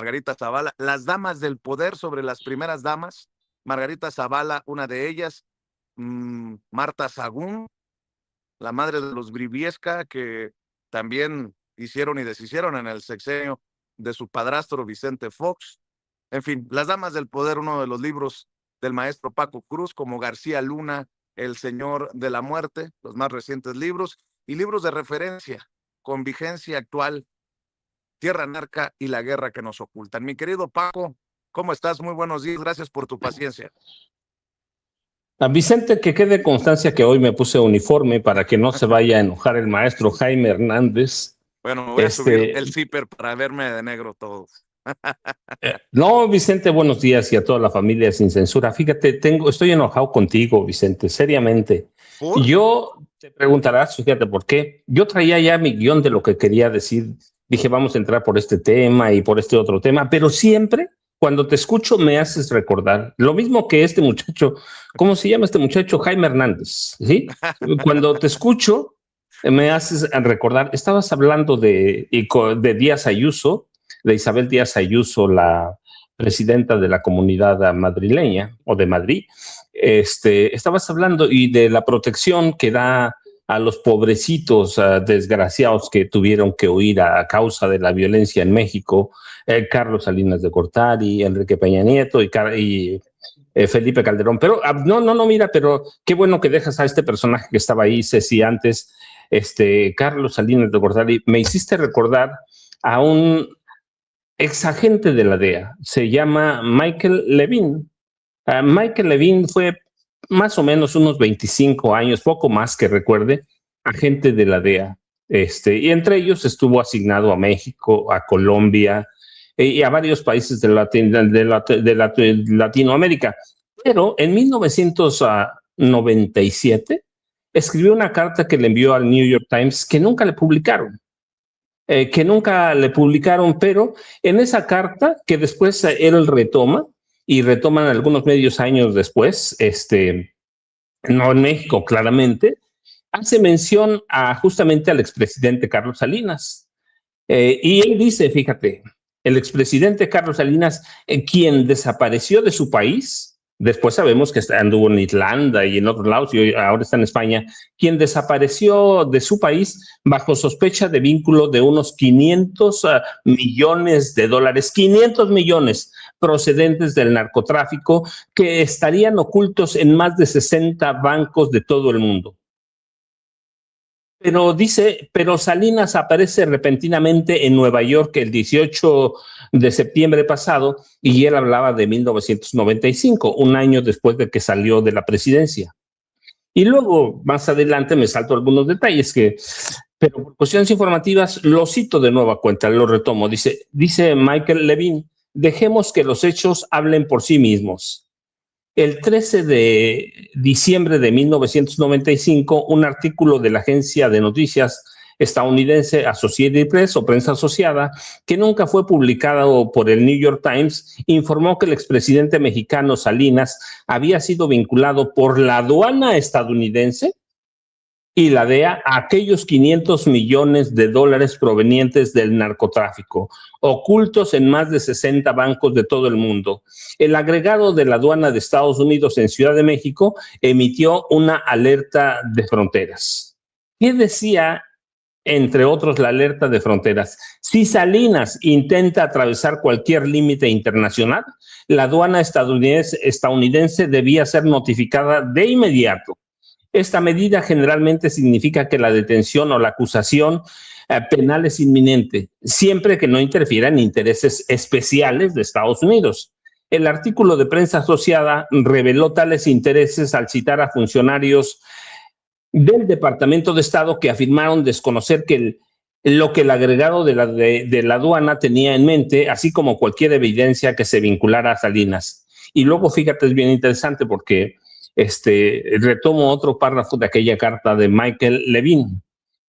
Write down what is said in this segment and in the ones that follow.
Margarita Zavala, las damas del poder sobre las primeras damas. Margarita Zavala, una de ellas, Marta Sagún, la madre de los Briviesca, que también hicieron y deshicieron en el sexenio de su padrastro Vicente Fox. En fin, Las damas del poder, uno de los libros del maestro Paco Cruz, como García Luna, El Señor de la Muerte, los más recientes libros, y libros de referencia con vigencia actual, Tierra Narca y La guerra que nos ocultan. Mi querido Paco, ¿cómo estás? Muy buenos días, gracias por tu paciencia. A Vicente, que quede constancia que hoy me puse uniforme para que no se vaya a enojar el maestro Jaime Hernández. Bueno, me voy a subir el zipper para verme de negro todos. No, Vicente, buenos días y a toda la familia sin censura. Fíjate, estoy enojado contigo, Vicente, seriamente. ¿Por? Yo te preguntarás, fíjate por qué. Yo traía ya mi guión de lo que quería decir. Dije, vamos a entrar por este tema y por este otro tema, pero siempre cuando te escucho me haces recordar lo mismo que este muchacho. ¿Cómo se llama este muchacho? Jaime Hernández, ¿sí? Cuando te escucho me haces recordar, estabas hablando de Díaz Ayuso, de Isabel Díaz Ayuso, la presidenta de la comunidad madrileña o de Madrid. Estabas hablando y de la protección que da a los pobrecitos desgraciados que tuvieron que huir a causa de la violencia en México, Carlos Salinas de Gortari, Enrique Peña Nieto y Felipe Calderón. Pero no, mira, pero qué bueno que dejas a este personaje que estaba ahí, Ceci, antes, Carlos Salinas de Gortari. Me hiciste recordar a un exagente de la DEA, se llama Michael Levin. Michael Levin fue más o menos unos 25 años, poco más que recuerde, agente de la DEA. Y entre ellos estuvo asignado a México, a Colombia y a varios países de Latinoamérica. Pero en 1997 escribió una carta que le envió al New York Times que nunca le publicaron. Pero en esa carta que después él retoma, y retoman algunos medios años después, no en México claramente, hace mención justamente al expresidente Carlos Salinas. Y él dice, fíjate, el expresidente Carlos Salinas, quien desapareció de su país, después sabemos que anduvo en Irlanda y en otros lados y ahora está en España, quien desapareció de su país bajo sospecha de vínculo de unos 500 millones de dólares, 500 millones procedentes del narcotráfico que estarían ocultos en más de 60 bancos de todo el mundo. Pero Salinas aparece repentinamente en Nueva York el 18 de septiembre pasado y él hablaba de 1995, un año después de que salió de la presidencia. Y luego, más adelante, me salto algunos detalles pero por cuestiones informativas, lo cito de nueva cuenta, lo retomo. Dice Michael Levin, dejemos que los hechos hablen por sí mismos. El 13 de diciembre de 1995, un artículo de la agencia de noticias estadounidense Associated Press o Prensa Asociada, que nunca fue publicado por el New York Times, informó que el expresidente mexicano Salinas había sido vinculado por la aduana estadounidense y la DEA a aquellos 500 millones de dólares provenientes del narcotráfico, ocultos en más de 60 bancos de todo el mundo. El agregado de la aduana de Estados Unidos en Ciudad de México emitió una alerta de fronteras. ¿Qué decía, entre otros, la alerta de fronteras? Si Salinas intenta atravesar cualquier límite internacional, la aduana estadounidense debía ser notificada de inmediato. Esta medida generalmente significa que la detención o la acusación penal es inminente, siempre que no interfiera en intereses especiales de Estados Unidos. El artículo de Prensa Asociada reveló tales intereses al citar a funcionarios del Departamento de Estado que afirmaron desconocer lo que el agregado de la aduana tenía en mente, así como cualquier evidencia que se vinculara a Salinas. Y luego, fíjate, es bien interesante porque retomo otro párrafo de aquella carta de Michael Levin.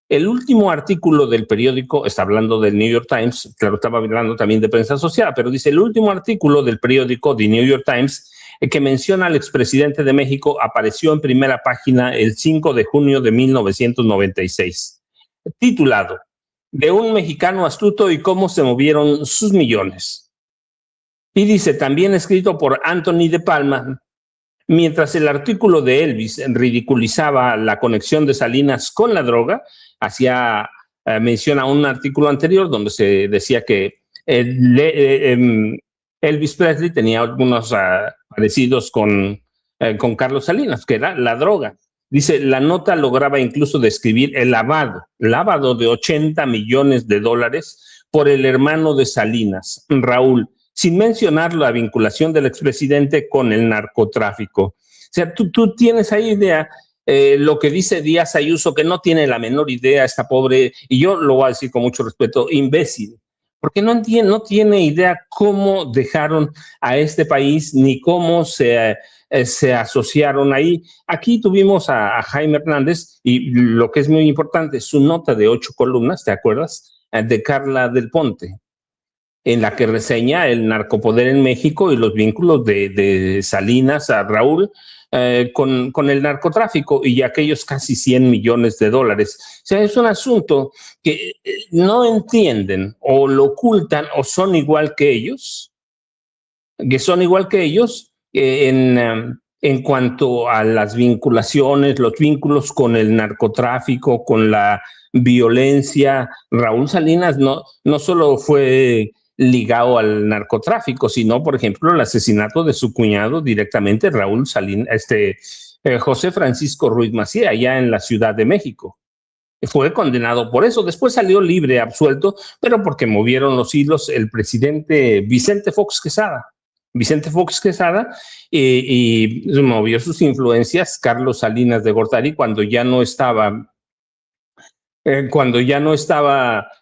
El último artículo del periódico, está hablando del New York Times, claro, estaba hablando también de Prensa Asociada, pero dice, el último artículo del periódico The New York Times que menciona al expresidente de México apareció en primera página el 5 de junio de 1996, titulado, de un mexicano astuto y cómo se movieron sus millones. Y dice, también escrito por Anthony de Palma, mientras el artículo de Elvis ridiculizaba la conexión de Salinas con la droga, hacía mención a un artículo anterior donde se decía que Elvis Presley tenía algunos parecidos con Carlos Salinas, que era la droga. Dice, la nota lograba incluso describir el lavado de 80 millones de dólares por el hermano de Salinas, Raúl, sin mencionar la vinculación del expresidente con el narcotráfico. O sea, tú tienes ahí idea, lo que dice Díaz Ayuso, que no tiene la menor idea, esta pobre, y yo lo voy a decir con mucho respeto, imbécil, porque no tiene idea cómo dejaron a este país ni cómo se asociaron ahí. Aquí tuvimos a Jaime Hernández y lo que es muy importante, su nota de 8 columnas, ¿te acuerdas? De Carla del Ponte, en la que reseña el narcopoder en México y los vínculos de Salinas a Raúl con el narcotráfico y aquellos casi 100 millones de dólares. O sea, es un asunto que no entienden o lo ocultan o son igual que ellos, en cuanto a las vinculaciones, los vínculos con el narcotráfico, con la violencia. Raúl Salinas no solo fue ligado al narcotráfico, sino, por ejemplo, el asesinato de su cuñado directamente, Raúl Salinas, José Francisco Ruiz Macía, allá en la Ciudad de México. Fue condenado por eso. Después salió libre, absuelto, pero porque movieron los hilos el presidente Vicente Fox Quesada, y movió sus influencias Carlos Salinas de Gortari cuando ya no estaba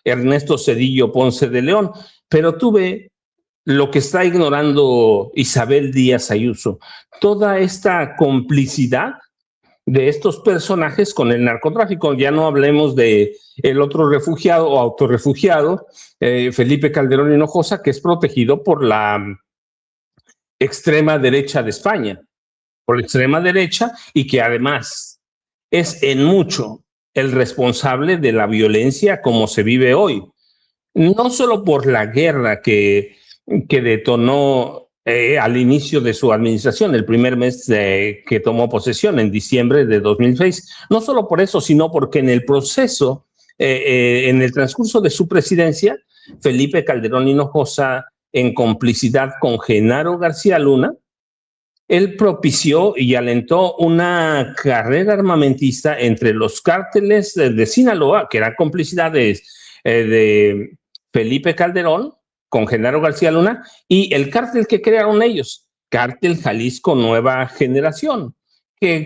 Ernesto Zedillo Ponce de León. Pero tuve lo que está ignorando Isabel Díaz Ayuso, toda esta complicidad de estos personajes con el narcotráfico. Ya no hablemos de el otro refugiado o autorrefugiado, Felipe Calderón Hinojosa, que es protegido por la extrema derecha de España, por la extrema derecha, y que además es en mucho el responsable de la violencia como se vive hoy. No solo por la guerra que detonó al inicio de su administración, el primer mes que tomó posesión, en diciembre de 2006, no solo por eso, sino porque en el proceso, en el transcurso de su presidencia, Felipe Calderón Hinojosa, en complicidad con Genaro García Luna, él propició y alentó una carrera armamentista entre los cárteles de Sinaloa, que eran complicidades de Felipe Calderón con Genaro García Luna, y el cártel que crearon ellos, Cártel Jalisco Nueva Generación,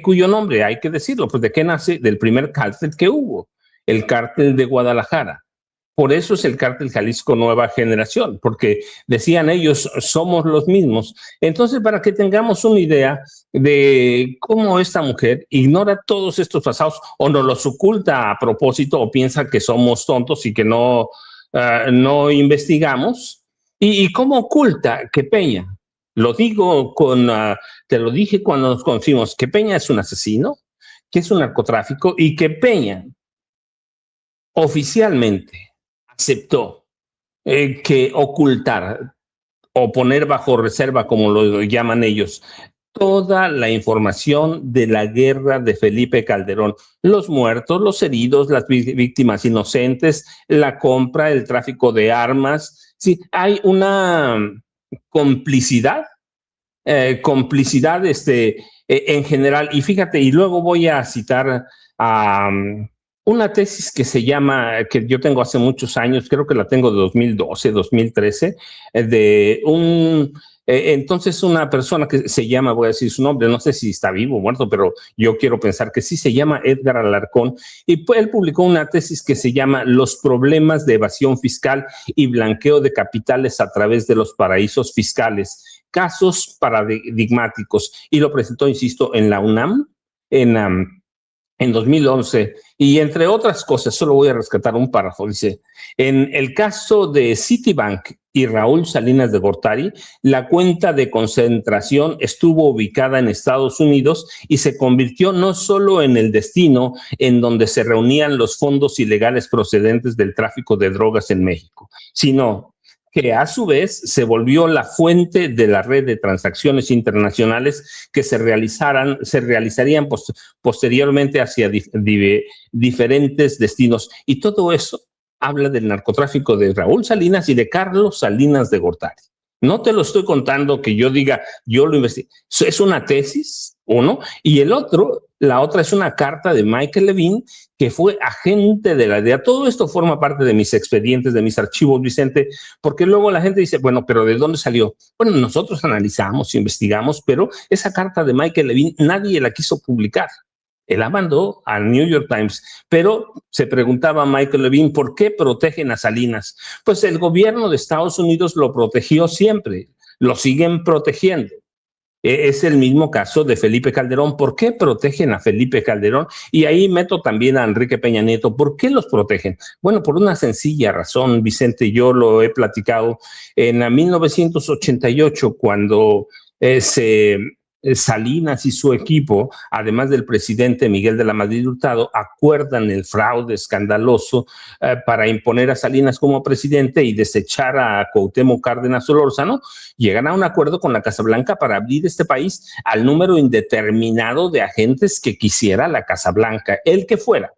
cuyo nombre, hay que decirlo, pues ¿de qué nace? Del primer cártel que hubo, el Cártel de Guadalajara. Por eso es el Cártel Jalisco Nueva Generación, porque decían ellos, somos los mismos. Entonces, para que tengamos una idea de cómo esta mujer ignora todos estos pasados o nos los oculta a propósito o piensa que somos tontos y que no investigamos, y cómo oculta que Peña, lo digo te lo dije cuando nos conocimos, que Peña es un asesino, que es un narcotráfico y que Peña oficialmente aceptó que ocultar o poner bajo reserva, como lo llaman ellos, toda la información de la guerra de Felipe Calderón, los muertos, los heridos, las víctimas inocentes, la compra, el tráfico de armas. Sí, hay una complicidad en general. Y fíjate, y luego voy a citar a una tesis que se llama, que yo tengo hace muchos años, creo que la tengo de 2012, 2013, de entonces una persona que se llama, voy a decir su nombre, no sé si está vivo o muerto, pero yo quiero pensar que sí, se llama Edgar Alarcón, y él publicó una tesis que se llama Los problemas de evasión fiscal y blanqueo de capitales a través de los paraísos fiscales, casos paradigmáticos, y lo presentó, insisto, en la UNAM, en 2011, y entre otras cosas, solo voy a rescatar un párrafo, dice, en el caso de Citibank y Raúl Salinas de Gortari, la cuenta de concentración estuvo ubicada en Estados Unidos y se convirtió no solo en el destino en donde se reunían los fondos ilegales procedentes del tráfico de drogas en México, sino que a su vez se volvió la fuente de la red de transacciones internacionales que se realizarían posteriormente hacia diferentes destinos. Y todo eso habla del narcotráfico de Raúl Salinas y de Carlos Salinas de Gortari. No te lo estoy contando que yo diga, yo lo investigué. Es una tesis, uno, y la otra es una carta de Michael Levine, que fue agente de la DEA. Todo esto forma parte de mis expedientes, de mis archivos, Vicente, porque luego la gente dice, bueno, pero ¿de dónde salió? Bueno, nosotros analizamos, investigamos, pero esa carta de Michael Levine nadie la quiso publicar. Él la mandó al New York Times, pero se preguntaba Michael Levine, ¿por qué protegen a Salinas? Pues el gobierno de Estados Unidos lo protegió siempre, lo siguen protegiendo. Es el mismo caso de Felipe Calderón. ¿Por qué protegen a Felipe Calderón? Y ahí meto también a Enrique Peña Nieto. ¿Por qué los protegen? Bueno, por una sencilla razón, Vicente, yo lo he platicado. En la 1988, cuando Salinas y su equipo, además del presidente Miguel de la Madrid Hurtado, acuerdan el fraude escandaloso para imponer a Salinas como presidente y desechar a Cuauhtémoc Cárdenas Solórzano. Llegan a un acuerdo con la Casa Blanca para abrir este país al número indeterminado de agentes que quisiera la Casa Blanca, el que fuera.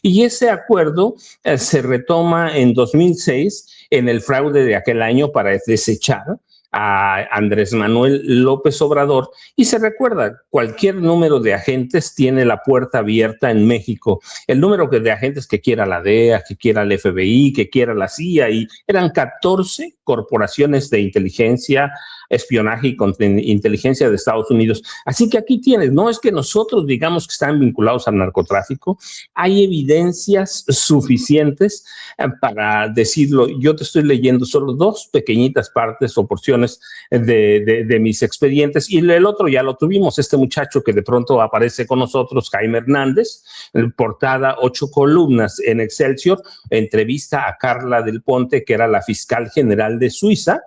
Y ese acuerdo se retoma en 2006 en el fraude de aquel año para desechar a Andrés Manuel López Obrador, y se recuerda, cualquier número de agentes tiene la puerta abierta en México. El número de agentes que quiera la DEA, que quiera el FBI, que quiera la CIA, y eran 14 corporaciones de inteligencia, espionaje y inteligencia de Estados Unidos. Así que aquí tienes, no es que nosotros digamos que están vinculados al narcotráfico, hay evidencias suficientes para decirlo. Yo te estoy leyendo solo dos pequeñitas partes o porciones de mis expedientes, y el otro ya lo tuvimos, este muchacho que de pronto aparece con nosotros, Jaime Hernández, portada 8 columnas en Excelsior, entrevista a Carla del Ponte, que era la fiscal general de Suiza,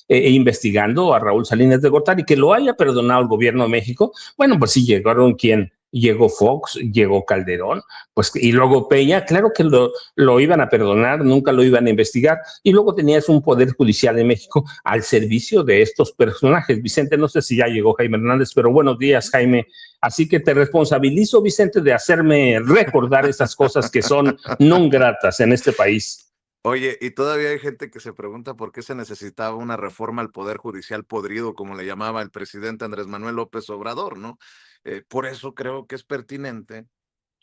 investigando a Raúl Salinas de Gortari, que lo haya perdonado el gobierno de México. Bueno, pues sí, llegó Fox, llegó Calderón, pues, y luego Peña, claro que lo iban a perdonar, nunca lo iban a investigar, y luego tenías un poder judicial en México al servicio de estos personajes. Vicente, no sé si ya llegó Jaime Hernández, pero buenos días, Jaime. Así que te responsabilizo, Vicente, de hacerme recordar esas cosas que son no gratas en este país. Oye, y todavía hay gente que se pregunta por qué se necesitaba una reforma al Poder Judicial podrido, como le llamaba el presidente Andrés Manuel López Obrador, ¿no? Por eso creo que es pertinente,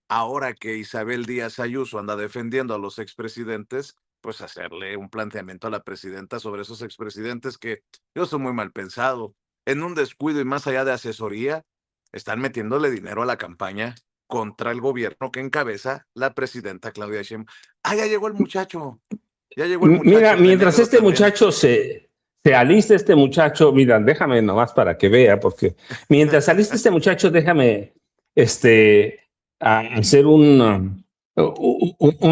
ahora que Isabel Díaz Ayuso anda defendiendo a los expresidentes, pues hacerle un planteamiento a la presidenta sobre esos expresidentes que yo soy muy mal pensado. En un descuido y más allá de asesoría, están metiéndole dinero a la campaña contra el gobierno que encabeza la presidenta Claudia Sheinbaum. Ah, ya llegó el muchacho. Ya llegó el muchacho. Mira, mientras este también. Muchacho se alista, este muchacho, mira, déjame nomás para que vea, porque mientras alista este muchacho, déjame hacer un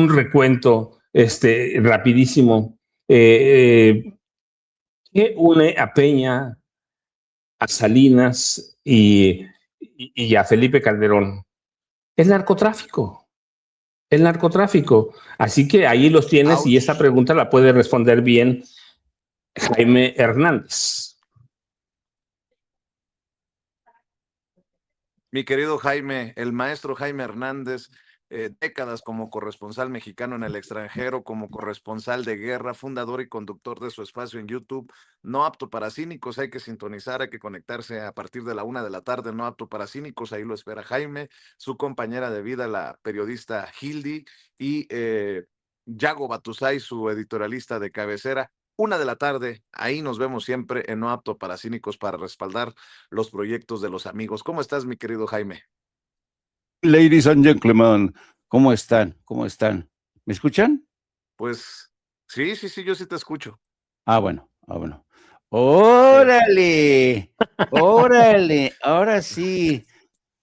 recuento rapidísimo. ¿Qué une a Peña, a Salinas y a Felipe Calderón? El narcotráfico. El narcotráfico. Así que ahí los tienes. Ouch. Y esa pregunta la puede responder bien Jaime Hernández. Mi querido Jaime, el maestro Jaime Hernández, décadas como corresponsal mexicano en el extranjero, como corresponsal de guerra, fundador y conductor de su espacio en YouTube, No Apto para Cínicos. Hay que sintonizar, hay que conectarse a partir de la 1 de la tarde, No Apto para Cínicos. Ahí lo espera Jaime, su compañera de vida, la periodista Hildy, y Yago Batusay, su editorialista de cabecera. 1 de la tarde, ahí nos vemos siempre en No Apto para Cínicos para respaldar los proyectos de los amigos. ¿Cómo estás, mi querido Jaime? Ladies and gentlemen, ¿cómo están? ¿Cómo están? ¿Me escuchan? Pues sí, yo sí te escucho. Bueno. ¡Órale! ¡Órale! Ahora sí,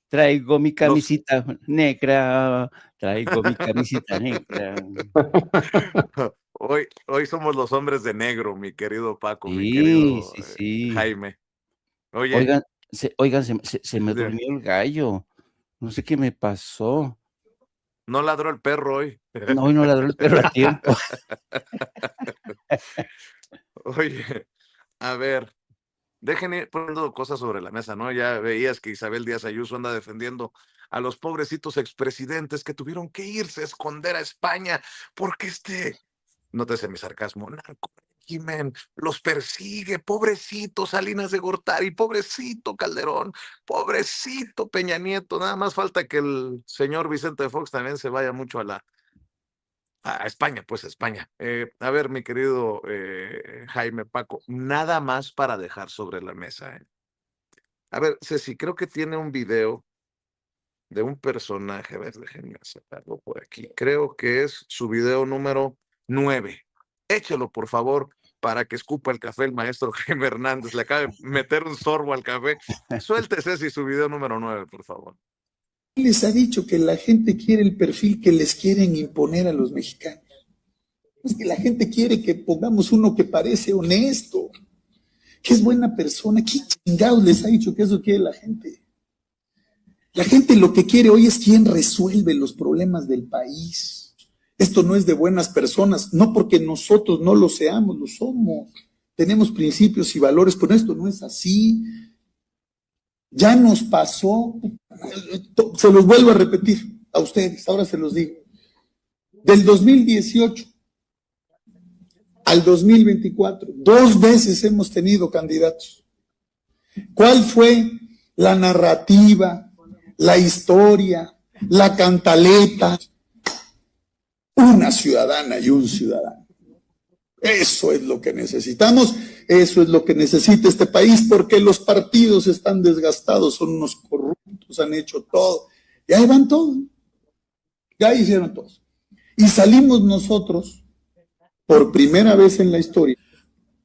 traigo mi camisita negra, traigo mi camisita negra. Hoy somos los hombres de negro, mi querido Paco, sí, mi querido sí. Jaime. Oye. Oigan, se me durmió el gallo. No sé qué me pasó. No ladró el perro hoy. No, hoy no ladró el perro a tiempo. Oye, a ver, dejen ir poniendo cosas sobre la mesa, ¿no? Ya veías que Isabel Díaz Ayuso anda defendiendo a los pobrecitos expresidentes que tuvieron que irse a esconder a España porque nótese mi sarcasmo, narco-régimen los persigue, pobrecito Salinas de Gortari, pobrecito Calderón, pobrecito Peña Nieto, nada más falta que el señor Vicente Fox también se vaya mucho a España, pues a España. A ver, mi querido Jaime Paco, nada más para dejar sobre la mesa. A ver, Ceci, creo que tiene un video de un personaje, a ver, déjenme sacarlo por aquí. Creo que es su video número 9. Échelo, por favor, para que escupa el café el maestro Jaime Hernández. Le acaba de meter un sorbo al café. Suelte, Ceci, su video número 9, por favor. Les ha dicho que la gente quiere el perfil que les quieren imponer a los mexicanos. Es que la gente quiere que pongamos uno que parece honesto, que es buena persona. ¿Qué chingados les ha dicho que eso quiere la gente? La gente lo que quiere hoy es quien resuelve los problemas del país. Esto no es de buenas personas, no porque nosotros no lo seamos, lo somos. Tenemos principios y valores, pero esto no es así. Ya nos pasó, se los vuelvo a repetir a ustedes, ahora se los digo. Del 2018 al 2024, 2 veces hemos tenido candidatos. ¿Cuál fue la narrativa, la historia, la cantaleta? Una ciudadana y un ciudadano. Eso es lo que necesitamos, eso es lo que necesita este país, porque los partidos están desgastados, son unos corruptos, han hecho todo. Y ahí van todos, ya hicieron todos. Y salimos nosotros, por primera vez en la historia,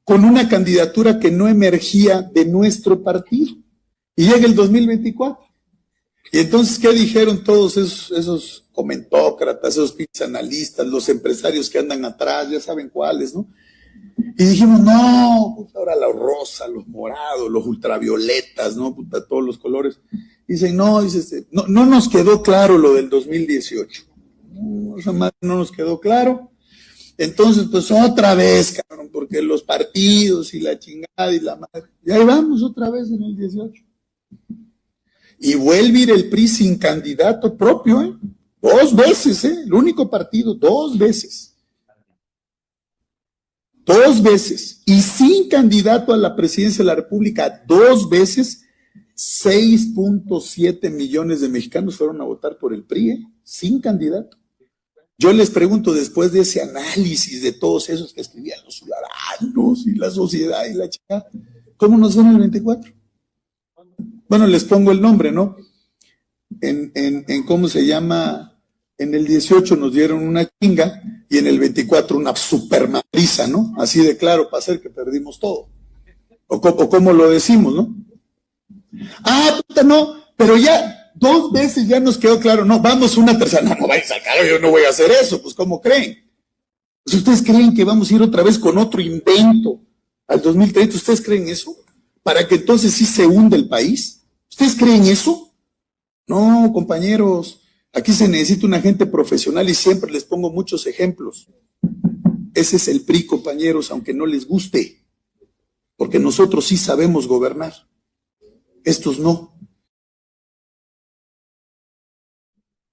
con una candidatura que no emergía de nuestro partido. Y llega el 2024. Y entonces, ¿qué dijeron todos esos comentócratas, esos analistas, los empresarios que andan atrás, ya saben cuáles, ¿no? Y dijimos, no, pues ahora los rosas, los morados, los ultravioletas, ¿no? Puta, todos los colores. Dicen, no, no nos quedó claro lo del 2018. No, esa madre no nos quedó claro. Entonces, pues otra vez, cabrón, porque los partidos y la chingada y la madre. Y ahí vamos otra vez en el 18. Y vuelve a ir el PRI sin candidato propio, ¿eh? 2 veces, ¿eh? El único partido, 2 veces. 2 veces. Y sin candidato a la presidencia de la República, 2 veces, 6.7 millones de mexicanos fueron a votar por el PRI, ¿eh? Sin candidato. Yo les pregunto, después de ese análisis de todos esos que escribían los ciudadanos y la sociedad y la chica, ¿cómo nos ven el 24? Bueno, les pongo el nombre, ¿no? En ¿cómo se llama? En el 18 nos dieron una chinga y en el 24 una super madriza, ¿no? Así de claro, para hacer que perdimos todo. O como lo decimos, ¿no? Ah, puta, no, pero ya 2 veces ya nos quedó claro, no, vamos una tercera, no vais a sacar, yo no voy a hacer eso, pues ¿cómo creen? Pues ustedes creen que vamos a ir otra vez con otro invento al 2030, ¿ustedes creen eso? Para que entonces sí se hunda el país. ¿Ustedes creen eso? No, compañeros, aquí se necesita una gente profesional y siempre les pongo muchos ejemplos. Ese es el PRI, compañeros, aunque no les guste, porque nosotros sí sabemos gobernar. Estos no.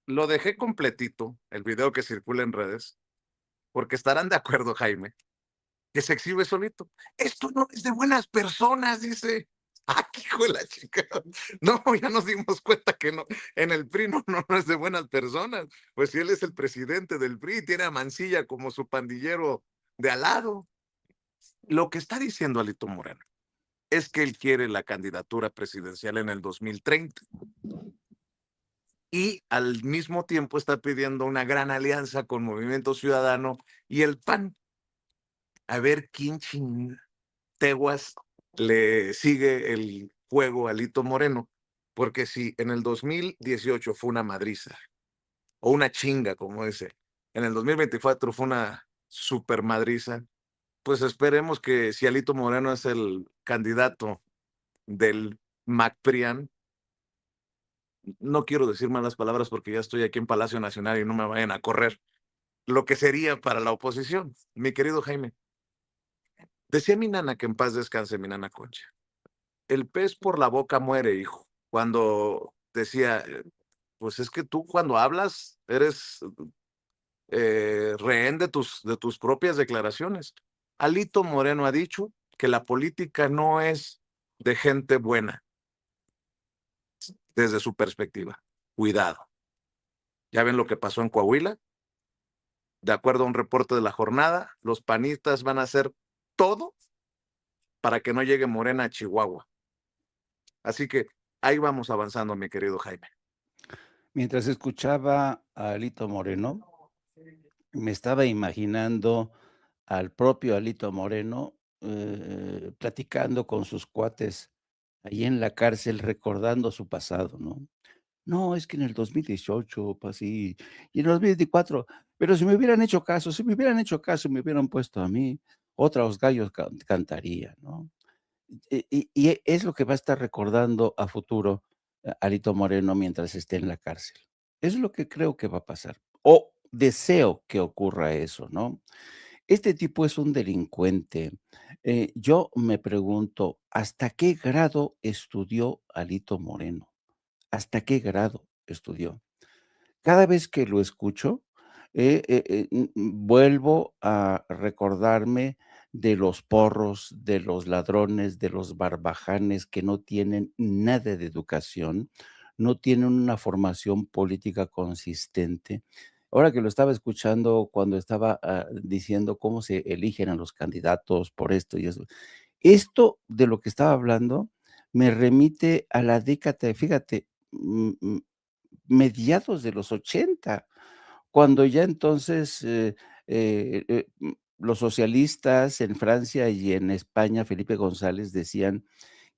Lo dejé completito, el video que circula en redes, porque estarán de acuerdo, Jaime, que se exhibe solito. Esto no es de buenas personas, dice. ¡Ah, hijo de la chica! No, ya nos dimos cuenta que no, en el PRI no es de buenas personas. Pues si él es el presidente del PRI, tiene a Mancilla como su pandillero de al lado. Lo que está diciendo Alito Moreno es que él quiere la candidatura presidencial en el 2030. Y al mismo tiempo está pidiendo una gran alianza con Movimiento Ciudadano y el PAN. A ver quién chinteguas le sigue el juego a Alito Moreno, porque si en el 2018 fue una madriza, o una chinga, como dice, en el 2024 fue una super madriza, pues esperemos que si Alito Moreno es el candidato del MACPRIAN, no quiero decir malas palabras porque ya estoy aquí en Palacio Nacional y no me vayan a correr, lo que sería para la oposición. Mi querido Jaime, decía mi nana, que en paz descanse mi nana Concha, el pez por la boca muere, hijo. Cuando decía, pues es que tú cuando hablas eres rehén de tus propias declaraciones. Alito Moreno ha dicho que la política no es de gente buena, desde su perspectiva. Cuidado. ¿Ya ven lo que pasó en Coahuila? De acuerdo a un reporte de La Jornada, los panistas van a hacer todo para que no llegue Morena a Chihuahua. Así que ahí vamos avanzando, mi querido Jaime. Mientras escuchaba a Alito Moreno, me estaba imaginando al propio Alito Moreno platicando con sus cuates ahí en la cárcel, recordando su pasado, ¿no? No, es que en el 2018 pasé y en el 2024, pero si me hubieran hecho caso, si me hubieran hecho caso y me hubieran puesto a mí, otros gallos cantarían, ¿no? Y es lo que va a estar recordando a futuro Alito Moreno mientras esté en la cárcel. Es lo que creo que va a pasar, o deseo que ocurra eso, ¿no? Este tipo es un delincuente. Yo me pregunto, ¿hasta qué grado estudió Alito Moreno? ¿Hasta qué grado estudió? Cada vez que lo escucho, vuelvo a recordarme de los porros, de los ladrones, de los barbajanes que no tienen nada de educación, no tienen una formación política consistente. Ahora que lo estaba escuchando cuando estaba, diciendo cómo se eligen a los candidatos por esto y eso. Esto de lo que estaba hablando me remite a la década, fíjate, mediados de los 80, cuando ya entonces, los socialistas en Francia y en España, Felipe González, decían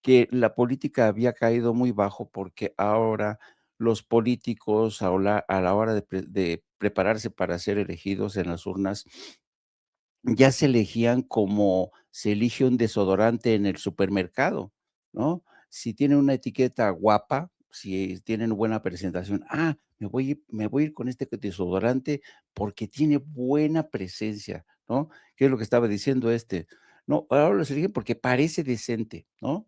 que la política había caído muy bajo porque ahora los políticos a la hora de prepararse para ser elegidos en las urnas, ya se elegían como se elige un desodorante en el supermercado, ¿no? Si tienen una etiqueta guapa, si tienen buena presentación, me voy a ir con este desodorante porque tiene buena presencia, ¿no? ¿Qué es lo que estaba diciendo este? No, ahora los eligen porque parece decente, ¿no?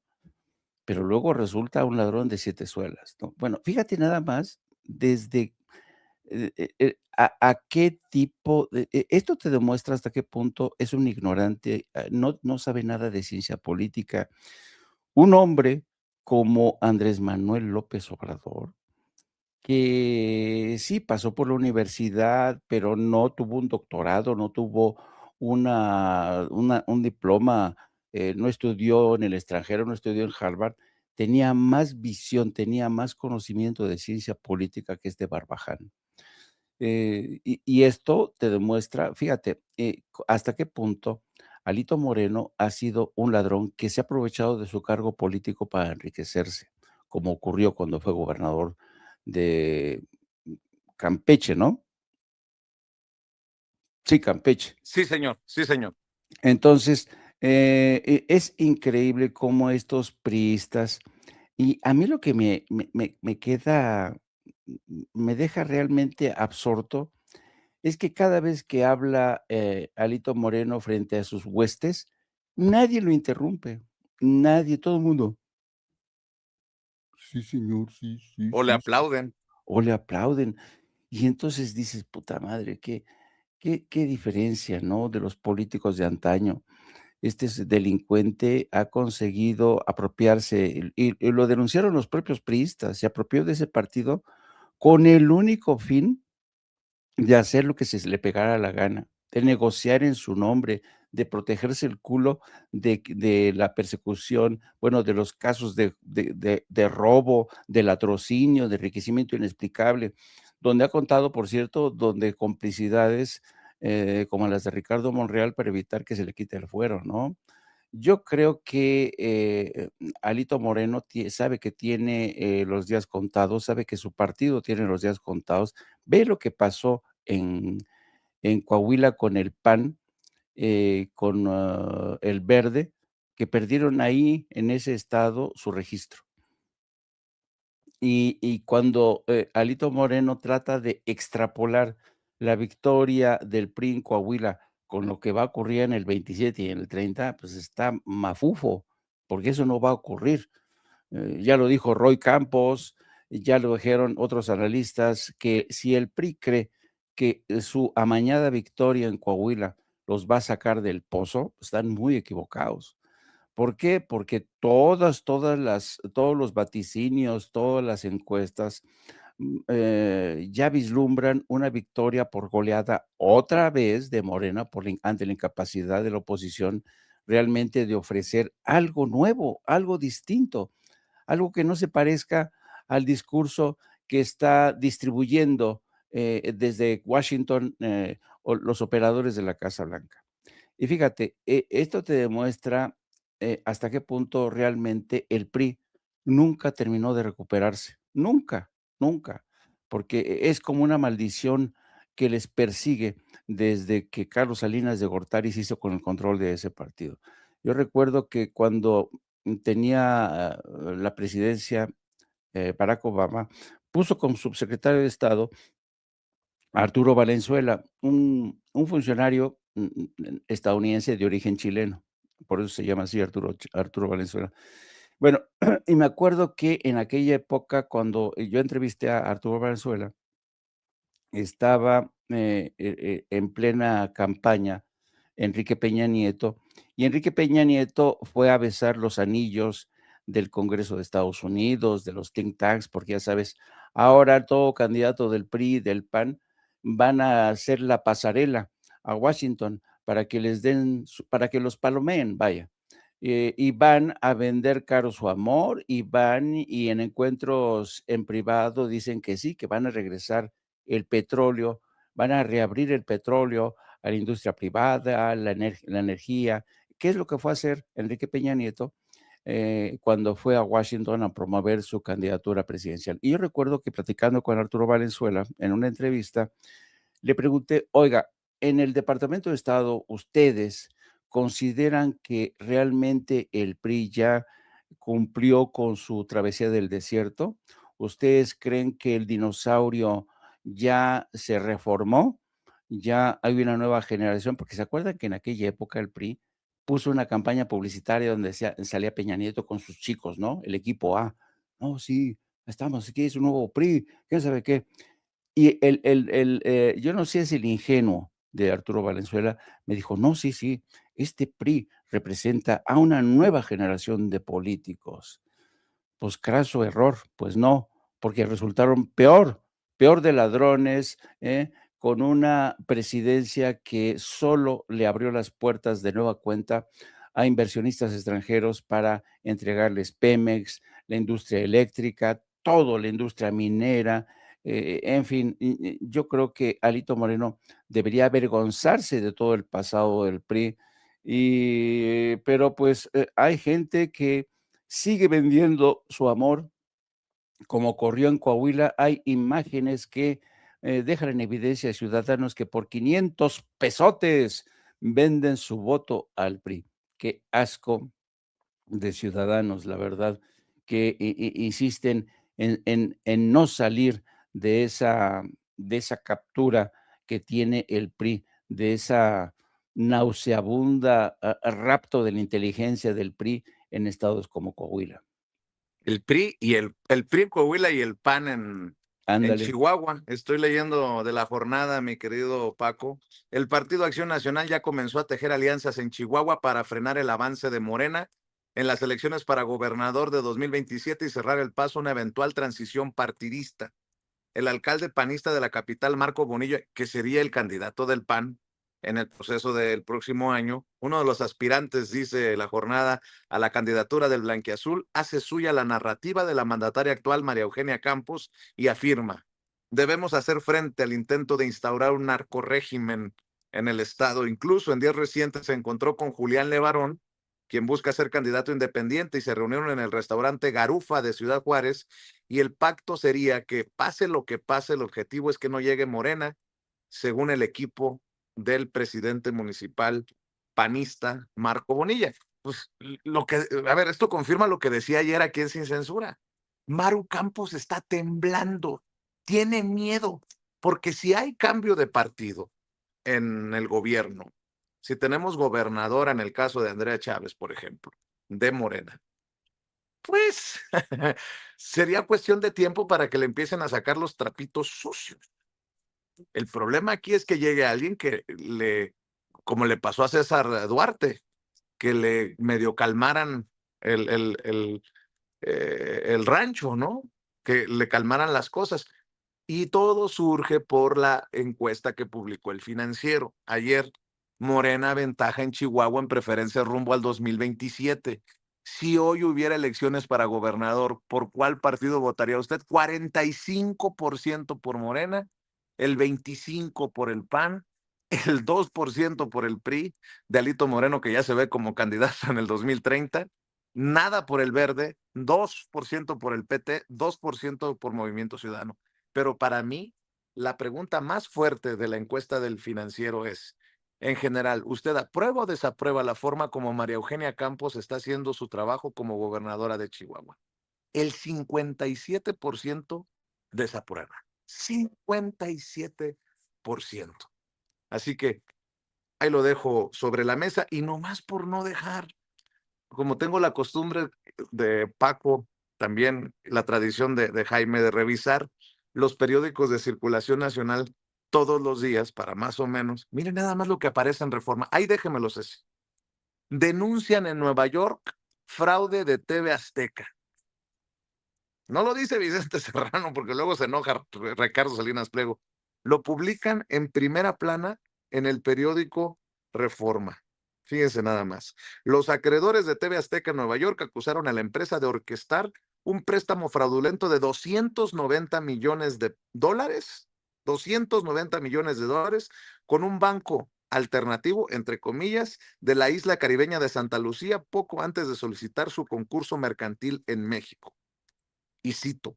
Pero luego resulta un ladrón de 7 suelas, ¿no? Bueno, fíjate nada más desde a qué tipo de esto te demuestra hasta qué punto es un ignorante, no sabe nada de ciencia política. Un hombre como Andrés Manuel López Obrador, que sí pasó por la universidad, pero no tuvo un doctorado, no tuvo un diploma, no estudió en el extranjero, no estudió en Harvard, tenía más visión, tenía más conocimiento de ciencia política que este barbaján. Y esto te demuestra, fíjate, hasta qué punto Alito Moreno ha sido un ladrón que se ha aprovechado de su cargo político para enriquecerse, como ocurrió cuando fue gobernador de Campeche, ¿no? Sí, Campeche. Sí, señor, sí, señor. Entonces, es increíble cómo estos priistas, y a mí lo que me queda, me deja realmente absorto, es que cada vez que habla, Alito Moreno frente a sus huestes, nadie lo interrumpe, nadie, todo el mundo. Sí, señor, sí, sí, O le sí, sí. aplauden. O le aplauden. Y entonces dices: "Puta madre, qué diferencia, ¿no?, de los políticos de antaño". Delincuente ha conseguido apropiarse, y lo denunciaron los propios priistas, se apropió de ese partido con el único fin de hacer lo que se le pegara la gana, de negociar en su nombre, de protegerse el culo de la persecución, bueno, de los casos de robo, de latrocinio, de enriquecimiento inexplicable, donde ha contado, por cierto, donde complicidades, como las de Ricardo Monreal para evitar que se le quite el fuero, ¿no? Yo creo que, Alito Moreno sabe que tiene, los días contados, sabe que su partido tiene los días contados. Ve lo que pasó en Coahuila con el PAN, con, el Verde, que perdieron ahí en ese estado su registro. Y cuando Alito Moreno trata de extrapolar la victoria del PRI en Coahuila con lo que va a ocurrir en el 27 y en el 30, pues está mafufo, porque eso no va a ocurrir. Ya lo dijo Roy Campos, ya lo dijeron otros analistas, que si el PRI cree que su amañada victoria en Coahuila los va a sacar del pozo, están muy equivocados. ¿Por qué? Porque todos los vaticinios, todas las encuestas ya vislumbran una victoria por goleada otra vez de Morena ante la incapacidad de la oposición realmente de ofrecer algo nuevo, algo distinto, algo que no se parezca al discurso que está distribuyendo desde Washington los operadores de la Casa Blanca. Y fíjate, esto te demuestra hasta qué punto realmente el PRI nunca terminó de recuperarse, nunca, nunca, porque es como una maldición que les persigue desde que Carlos Salinas de Gortari se hizo con el control de ese partido. Yo recuerdo que cuando tenía la presidencia Barack Obama, puso como subsecretario de Estado Arturo Valenzuela, un funcionario estadounidense de origen chileno, por eso se llama así Arturo Valenzuela. Bueno, y me acuerdo que en aquella época, cuando yo entrevisté a Arturo Valenzuela, estaba en plena campaña Enrique Peña Nieto, y Enrique Peña Nieto fue a besar los anillos del Congreso de Estados Unidos, de los think tanks, porque ya sabes, ahora todo candidato del PRI, del PAN, van a hacer la pasarela a Washington para que les den, para que los palomeen, vaya. Y van a vender caro su amor y van y en encuentros en privado dicen que sí, que van a regresar el petróleo, van a reabrir el petróleo a la industria privada, la energía. ¿Qué es lo que fue a hacer Enrique Peña Nieto cuando fue a Washington a promover su candidatura presidencial? Y yo recuerdo que platicando con Arturo Valenzuela en una entrevista, le pregunté, oiga, en el Departamento de Estado, ¿ustedes consideran que realmente el PRI ya cumplió con su travesía del desierto? ¿Ustedes creen que el dinosaurio ya se reformó? ¿Ya hay una nueva generación? Porque se acuerdan que en aquella época el PRI puso una campaña publicitaria donde salía Peña Nieto con sus chicos, ¿no? El equipo A. No, sí, estamos aquí, es un nuevo PRI, quién sabe qué. Y yo no sé si el ingenuo de Arturo Valenzuela me dijo: "No, sí, sí, este PRI representa a una nueva generación de políticos". Pues craso error, pues no, porque resultaron peor de ladrones, con una presidencia que solo le abrió las puertas de nueva cuenta a inversionistas extranjeros para entregarles Pemex, la industria eléctrica, todo, la industria minera, en fin, yo creo que Alito Moreno debería avergonzarse de todo el pasado del PRI, pero pues hay gente que sigue vendiendo su amor, como ocurrió en Coahuila. Hay imágenes que dejan en evidencia a ciudadanos que por 500 pesotes venden su voto al PRI. Qué asco de ciudadanos, la verdad, que insisten en no salir de esa captura que tiene el PRI, de esa nauseabunda rapto de la inteligencia del PRI en estados como Coahuila. El PRI y el PRI en Coahuila y el PAN en Ándale. Chihuahua. Estoy leyendo de la jornada, mi querido Paco. El Partido Acción Nacional ya comenzó a tejer alianzas en Chihuahua para frenar el avance de Morena en las elecciones para gobernador de 2027 y cerrar el paso a una eventual transición partidista. El alcalde panista de la capital, Marco Bonilla, que sería el candidato del PAN en el proceso del próximo año, uno de los aspirantes, dice la jornada, a la candidatura del Blanquiazul, hace suya la narrativa de la mandataria actual, María Eugenia Campos, y afirma: debemos hacer frente al intento de instaurar un narcorrégimen en el estado. Incluso en días recientes se encontró con Julián Levarón, quien busca ser candidato independiente, y se reunieron en el restaurante Garufa de Ciudad Juárez, y el pacto sería que pase lo que pase, el objetivo es que no llegue Morena, según el equipo del presidente municipal panista Marco Bonilla. Pues lo que, a ver, esto confirma lo que decía ayer aquí en Sin Censura. Maru Campos está temblando, tiene miedo, porque si hay cambio de partido en el gobierno, si tenemos gobernadora en el caso de Andrea Chávez, por ejemplo, de Morena, pues sería cuestión de tiempo para que le empiecen a sacar los trapitos sucios. El problema aquí es que llegue alguien que como le pasó a César Duarte, que le medio calmaran el rancho, ¿no? Que le calmaran las cosas. Y todo surge por la encuesta que publicó El Financiero ayer. Morena ventaja en Chihuahua en preferencia rumbo al 2027. Si hoy hubiera elecciones para gobernador, ¿por cuál partido votaría usted? 45% por Morena, el 25% por el PAN, el 2% por el PRI, de Alito Moreno, que ya se ve como candidato en el 2030, nada por el Verde, 2% por el PT, 2% por Movimiento Ciudadano. Pero para mí, la pregunta más fuerte de la encuesta del Financiero es, en general, ¿usted aprueba o desaprueba la forma como María Eugenia Campos está haciendo su trabajo como gobernadora de Chihuahua? El 57% desaprueba. 57%. Así que ahí lo dejo sobre la mesa y nomás por no dejar, como tengo la costumbre de Paco, también la tradición de Jaime de revisar los periódicos de circulación nacional todos los días para más o menos. Miren nada más lo que aparece en Reforma. Ahí déjenmelos ese. Denuncian en Nueva York fraude de TV Azteca. No lo dice Vicente Serrano porque luego se enoja Ricardo Salinas Pliego. Lo publican en primera plana en el periódico Reforma. Fíjense nada más. Los acreedores de TV Azteca en Nueva York acusaron a la empresa de orquestar un préstamo fraudulento de 290 millones de dólares, 290 millones de dólares, con un banco alternativo, entre comillas, de la isla caribeña de Santa Lucía, poco antes de solicitar su concurso mercantil en México. Y cito,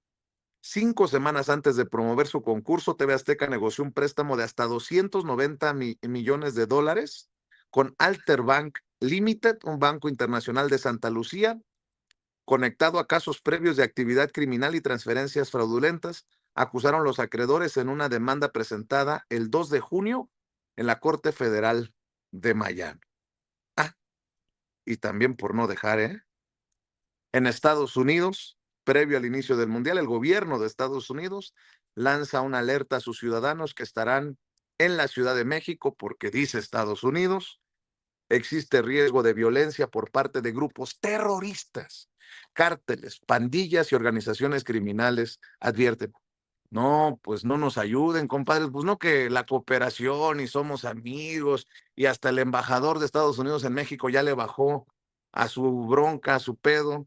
5 semanas antes de promover su concurso, TV Azteca negoció un préstamo de hasta 290 millones de dólares con Alter Bank Limited, un banco internacional de Santa Lucía, conectado a casos previos de actividad criminal y transferencias fraudulentas, acusaron los acreedores en una demanda presentada el 2 de junio en la Corte Federal de Miami. Y también por no dejar, en Estados Unidos, previo al inicio del Mundial, el gobierno de Estados Unidos lanza una alerta a sus ciudadanos que estarán en la Ciudad de México porque dice Estados Unidos, existe riesgo de violencia por parte de grupos terroristas, cárteles, pandillas y organizaciones criminales, advierten. No, pues no nos ayuden, compadres, pues no, que la cooperación y somos amigos y hasta el embajador de Estados Unidos en México ya le bajó a su bronca, a su pedo.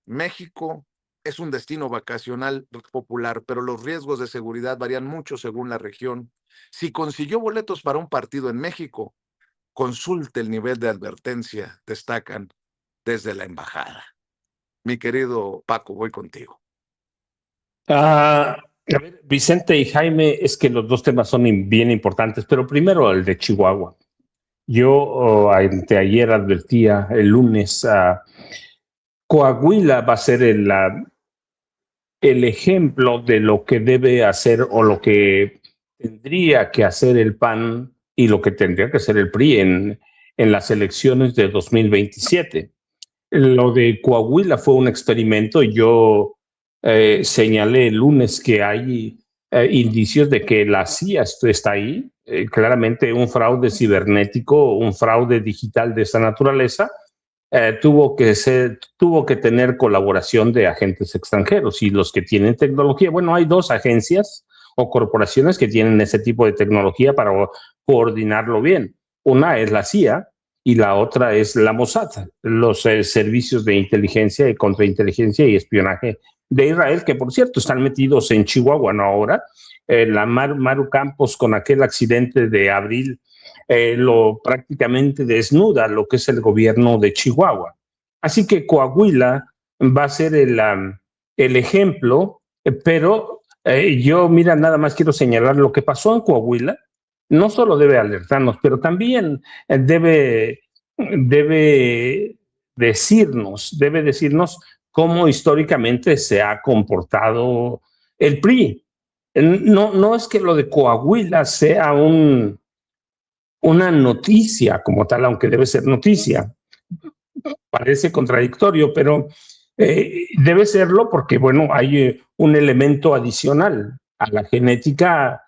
México es un destino vacacional popular, pero los riesgos de seguridad varían mucho según la región. Si consiguió boletos para un partido en México, consulte el nivel de advertencia, destacan desde la embajada. Mi querido Paco, voy contigo. A ver, Vicente y Jaime, es que los dos temas son bien importantes, pero primero el de Chihuahua. Yo anteayer advertía el lunes Coahuila va a ser el ejemplo de lo que debe hacer o lo que tendría que hacer el PAN y lo que tendría que hacer el PRI en las elecciones de 2027. Lo de Coahuila fue un experimento. Yo señalé el lunes que hay indicios de que la CIA está ahí, claramente un fraude cibernético, un fraude digital de esa naturaleza. Tuvo que tener colaboración de agentes extranjeros y los que tienen tecnología. Bueno, hay dos agencias o corporaciones que tienen ese tipo de tecnología para coordinarlo bien. Una es la CIA y la otra es la Mossad, los servicios de inteligencia y contrainteligencia y espionaje de Israel, que por cierto están metidos en Chihuahua, no ahora. La Maru Campos con aquel accidente de abril lo prácticamente desnuda lo que es el gobierno de Chihuahua. Así que Coahuila va a ser el ejemplo, pero yo, mira, nada más quiero señalar lo que pasó en Coahuila. No solo debe alertarnos, pero también debe decirnos cómo históricamente se ha comportado el PRI. No es que lo de Coahuila sea una noticia como tal, aunque debe ser noticia. Parece contradictorio, pero debe serlo porque, bueno, hay un elemento adicional a la genética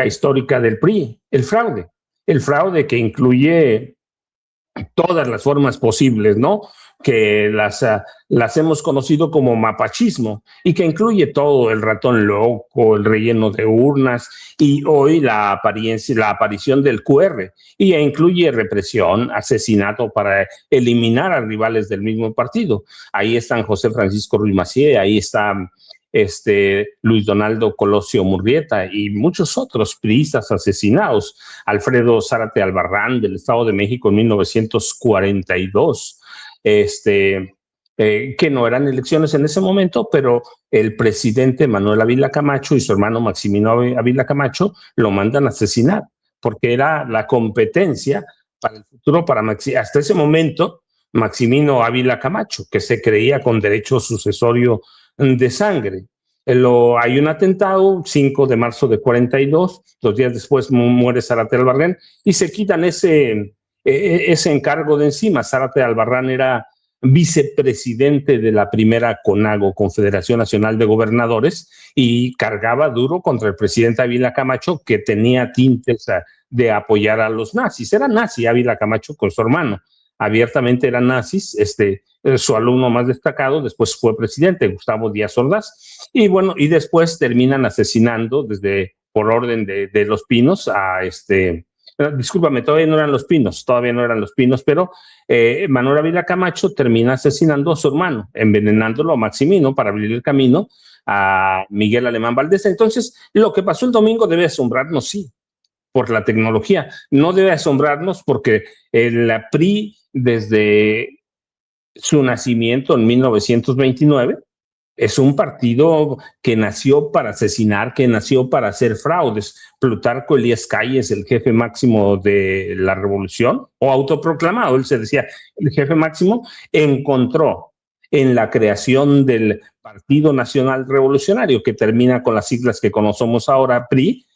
histórica del PRI, el fraude que incluye todas las formas posibles, ¿no? Que las hemos conocido como mapachismo y que incluye todo, el ratón loco, el relleno de urnas y hoy la aparición del QR, y incluye represión, asesinato para eliminar a rivales del mismo partido. Ahí están José Francisco Ruiz Massieu, ahí está Luis Donaldo Colosio Murrieta y muchos otros priistas asesinados. Alfredo Zárate Albarrán del Estado de México en 1942, que no eran elecciones en ese momento, pero el presidente Manuel Ávila Camacho y su hermano Maximino Ávila Camacho lo mandan a asesinar, porque era la competencia para el futuro, hasta ese momento, Maximino Ávila Camacho, que se creía con derecho sucesorio de sangre. Hay un atentado, 5 de marzo de 42, 2 días después muere Zárate Albarrán y se quitan ese encargo de encima. Zárate Albarrán era vicepresidente de la primera CONAGO, Confederación Nacional de Gobernadores, y cargaba duro contra el presidente Ávila Camacho, que tenía tintes de apoyar a los nazis. Era nazi Ávila Camacho con su hermano. Abiertamente eran nazis, su alumno más destacado, después fue presidente, Gustavo Díaz Ordaz, y bueno, y después terminan asesinando por orden de Los Pinos discúlpame, todavía no eran Los Pinos, pero Manuel Ávila Camacho termina asesinando a su hermano, envenenándolo a Maximino para abrir el camino a Miguel Alemán Valdés. Entonces, lo que pasó el domingo debe asombrarnos, sí, por la tecnología. No debe asombrarnos porque el PRI, desde su nacimiento en 1929, es un partido que nació para asesinar, que nació para hacer fraudes. Plutarco Elías Calles, el jefe máximo de la revolución, o autoproclamado, él se decía el jefe máximo, encontró en la creación del Partido Nacional Revolucionario, que termina con las siglas que conocemos ahora, PRI,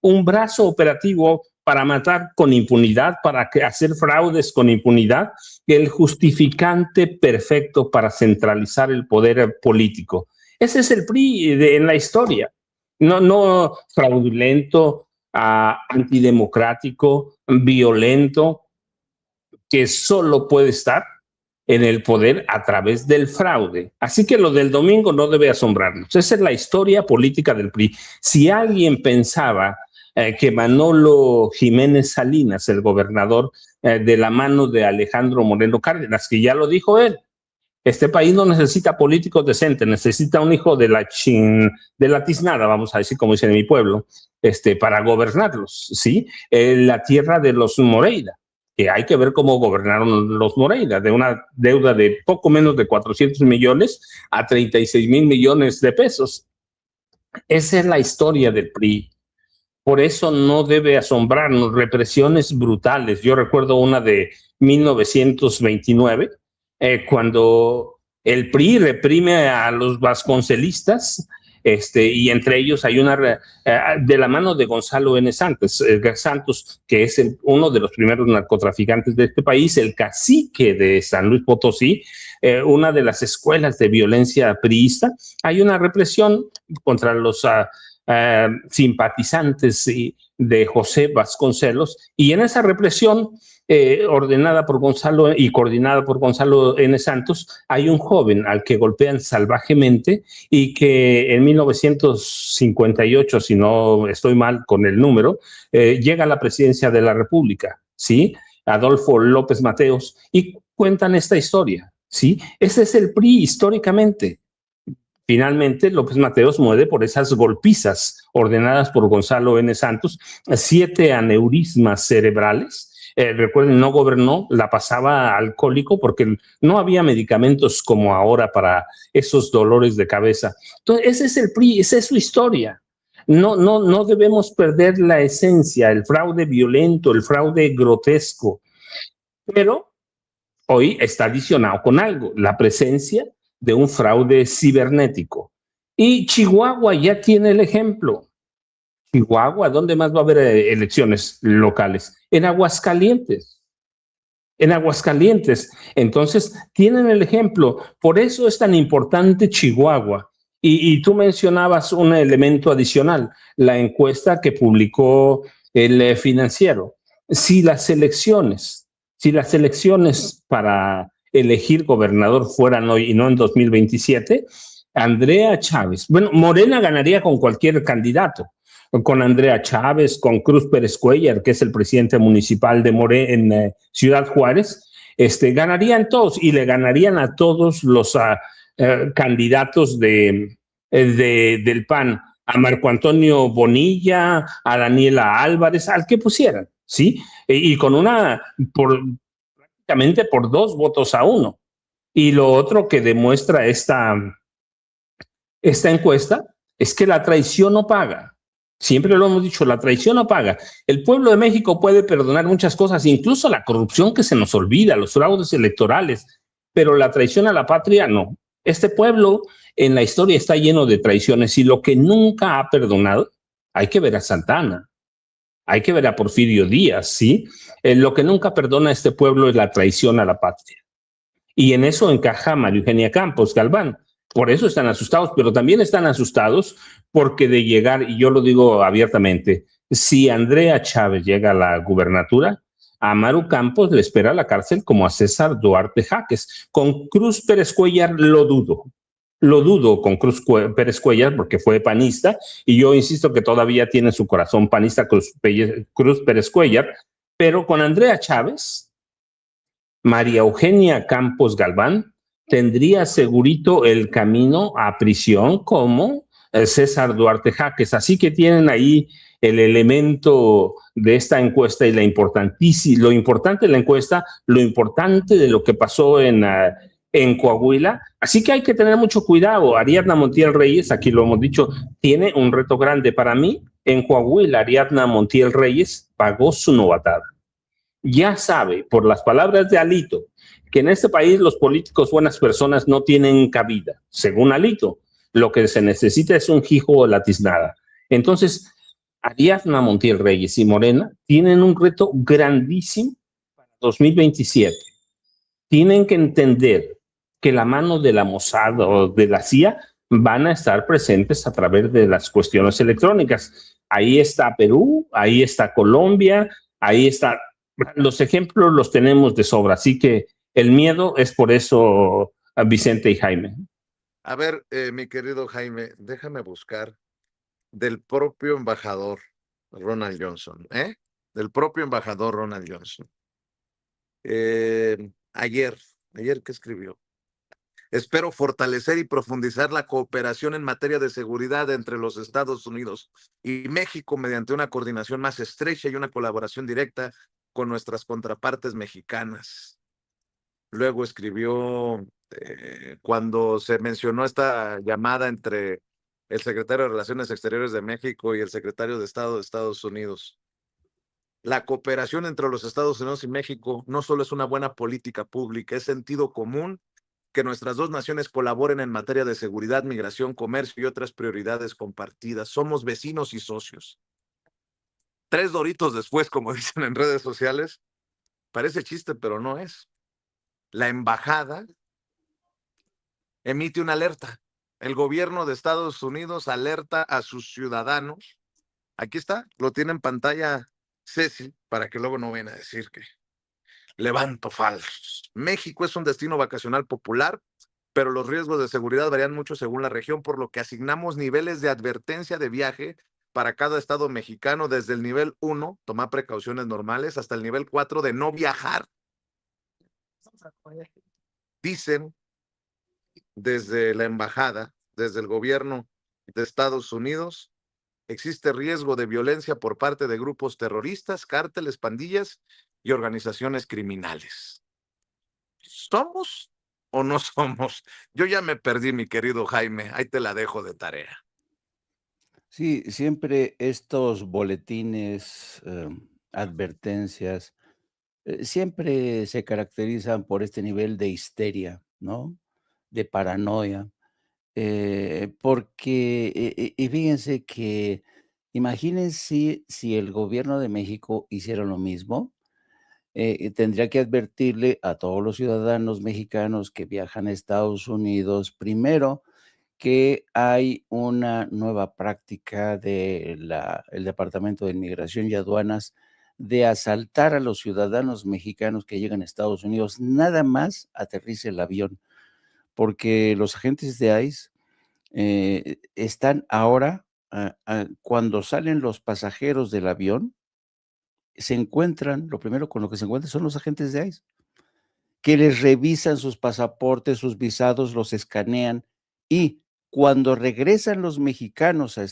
un brazo operativo para matar con impunidad, para hacer fraudes con impunidad, el justificante perfecto para centralizar el poder político. Ese es el PRI en la historia. No fraudulento, antidemocrático, violento, que solo puede estar en el poder a través del fraude. Así que lo del domingo no debe asombrarnos. Esa es la historia política del PRI. Si alguien pensaba que Manolo Jiménez Salinas, el gobernador, de la mano de Alejandro Moreno Cárdenas, que ya lo dijo él, este país no necesita políticos decentes, necesita un hijo de la tiznada, vamos a decir, como dicen en mi pueblo, para gobernarlos, ¿sí? La tierra de los Moreira, que hay que ver cómo gobernaron los Moreira, de una deuda de poco menos de 400 millones a 36,000 millones de pesos. Esa es la historia del PRI. Por eso no debe asombrarnos represiones brutales. Yo recuerdo una de 1929, cuando el PRI reprime a los vasconcelistas, y entre ellos hay una de la mano de Gonzalo N. Santos, que es uno de los primeros narcotraficantes de este país, el cacique de San Luis Potosí, una de las escuelas de violencia priista. Hay una represión contra los simpatizantes de José Vasconcelos, y en esa represión ordenada por Gonzalo y coordinada por Gonzalo N. Santos, hay un joven al que golpean salvajemente y que en 1958, si no estoy mal con el número, llega a la presidencia de la República, ¿sí? Adolfo López Mateos, y cuentan esta historia, ¿sí? Ese es el PRI históricamente. Finalmente, López Mateos muere por esas golpizas ordenadas por Gonzalo N. Santos, 7 aneurismas cerebrales. Recuerden, no gobernó, la pasaba alcohólico porque no había medicamentos como ahora para esos dolores de cabeza. Entonces, ese es el PRI, esa es su historia. No debemos perder la esencia, el fraude violento, el fraude grotesco. Pero hoy está adicionado con algo, la presencia de un fraude cibernético. Y Chihuahua ya tiene el ejemplo. Chihuahua, ¿dónde más va a haber elecciones locales? En Aguascalientes. En Aguascalientes. Entonces, tienen el ejemplo. Por eso es tan importante Chihuahua. Y tú mencionabas un elemento adicional, la encuesta que publicó el Financiero. Si las elecciones para elegir gobernador fueran hoy y no en 2027, Andrea Chávez, bueno, Morena ganaría con cualquier candidato, con Andrea Chávez, con Cruz Pérez Cuellar, que es el presidente municipal de en Ciudad Juárez, ganarían todos y le ganarían a todos los candidatos del PAN, a Marco Antonio Bonilla, a Daniela Álvarez, al que pusieran, ¿sí? Y con prácticamente por 2 votos a 1. Y lo otro que demuestra esta encuesta es que la traición no paga. Siempre lo hemos dicho, la traición no paga. El pueblo de México puede perdonar muchas cosas, incluso la corrupción que se nos olvida, los fraudes electorales, pero la traición a la patria no. Este pueblo en la historia está lleno de traiciones y lo que nunca ha perdonado, hay que ver a Santana, hay que ver a Porfirio Díaz, ¿sí? Lo que nunca perdona a este pueblo es la traición a la patria. Y en eso encaja María Eugenia Campos Galván. Por eso están asustados, pero también están asustados porque de llegar, y yo lo digo abiertamente, si Andrea Chávez llega a la gubernatura, a Maru Campos le espera la cárcel como a César Duarte Jaques. Con Cruz Pérez Cuellar lo dudo con Cruz Pérez Cuellar porque fue panista y yo insisto que todavía tiene su corazón panista Cruz Pérez Cuellar, pero con Andrea Chávez, María Eugenia Campos Galván tendría segurito el camino a prisión como César Duarte Jaques. Así que tienen ahí el elemento de esta encuesta y lo importante de la encuesta, lo importante de lo que pasó en Coahuila. Así que hay que tener mucho cuidado. Ariadna Montiel Reyes, aquí lo hemos dicho, tiene un reto grande. Para mí, en Coahuila, Ariadna Montiel Reyes pagó su novatada. Ya sabe, por las palabras de Alito, que en este país los políticos buenas personas no tienen cabida. Según Alito, lo que se necesita es un hijo o la tiznada. Entonces, Ariadna Montiel Reyes y Morena tienen un reto grandísimo para 2027. Tienen que entender que la mano de la Mossad o de la CIA van a estar presentes a través de las cuestiones electrónicas. Ahí está Perú, ahí está Colombia, ahí está. Los ejemplos los tenemos de sobra, así que el miedo es por eso, Vicente y Jaime. A ver, mi querido Jaime, déjame buscar del propio embajador Ronald Johnson, del propio embajador Ronald Johnson. Ayer, ¿qué escribió? Espero fortalecer y profundizar la cooperación en materia de seguridad entre los Estados Unidos y México mediante una coordinación más estrecha y una colaboración directa con nuestras contrapartes mexicanas. Luego escribió, cuando se mencionó esta llamada entre el secretario de Relaciones Exteriores de México y el secretario de Estado de Estados Unidos. La cooperación entre los Estados Unidos y México no solo es una buena política pública, es sentido común que nuestras dos naciones colaboren en materia de seguridad, migración, comercio y otras prioridades compartidas. Somos vecinos y socios. 3 doritos después, como dicen en redes sociales, parece chiste, pero no es. La embajada emite una alerta. El gobierno de Estados Unidos alerta a sus ciudadanos. Aquí está, lo tiene en pantalla Ceci, para que luego no vayan a decir que levanto falsos. México es un destino vacacional popular, pero los riesgos de seguridad varían mucho según la región, por lo que asignamos niveles de advertencia de viaje para cada estado mexicano, desde el nivel 1, tomar precauciones normales, hasta el nivel 4 de no viajar. Dicen desde la embajada, desde el gobierno de Estados Unidos, existe riesgo de violencia por parte de grupos terroristas, cárteles, pandillas y organizaciones criminales. ¿Somos o no somos? Yo ya me perdí, mi querido Jaime. Ahí te la dejo de tarea. Sí, siempre estos boletines, advertencias, siempre se caracterizan por este nivel de histeria, ¿no? De paranoia, porque, y fíjense que imagínense si el gobierno de México hiciera lo mismo, tendría que advertirle a todos los ciudadanos mexicanos que viajan a Estados Unidos, primero, que hay una nueva práctica del Departamento de Inmigración y Aduanas de asaltar a los ciudadanos mexicanos que llegan a Estados Unidos, nada más aterrice el avión, porque los agentes de ICE están ahora, cuando salen los pasajeros del avión, se encuentran, lo primero con lo que se encuentran son los agentes de ICE, que les revisan sus pasaportes, sus visados, los escanean y cuando regresan los mexicanos a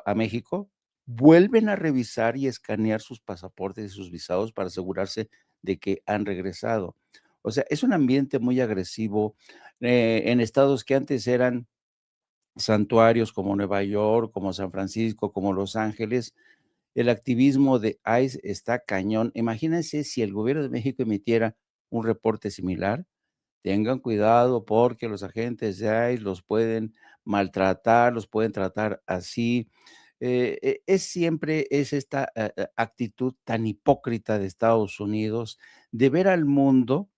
a México, vuelven a revisar y escanear sus pasaportes y sus visados para asegurarse de que han regresado. O sea, es un ambiente muy agresivo en estados que antes eran santuarios como Nueva York, como San Francisco, como Los Ángeles. El activismo de ICE está cañón. Imagínense si el gobierno de México emitiera un reporte similar. Tengan cuidado porque los agentes de ICE los pueden maltratar, los pueden tratar así. Es esta actitud tan hipócrita de Estados Unidos de ver al mundo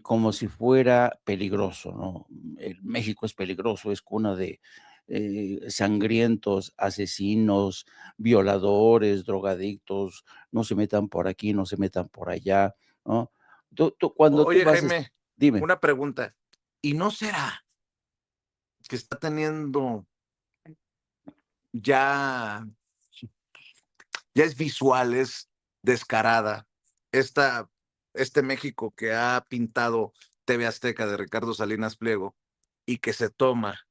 como si fuera peligroso, ¿no? México es peligroso, es cuna de sangrientos, asesinos, violadores, drogadictos, no se metan por aquí, no se metan por allá, ¿no? Cuando tú Oye, vas, Jaime, dime. una pregunta. ¿Y no será que está teniendo ya, ya es visual, es descarada esta, este México que ha pintado TV Azteca de Ricardo Salinas Pliego y que se toma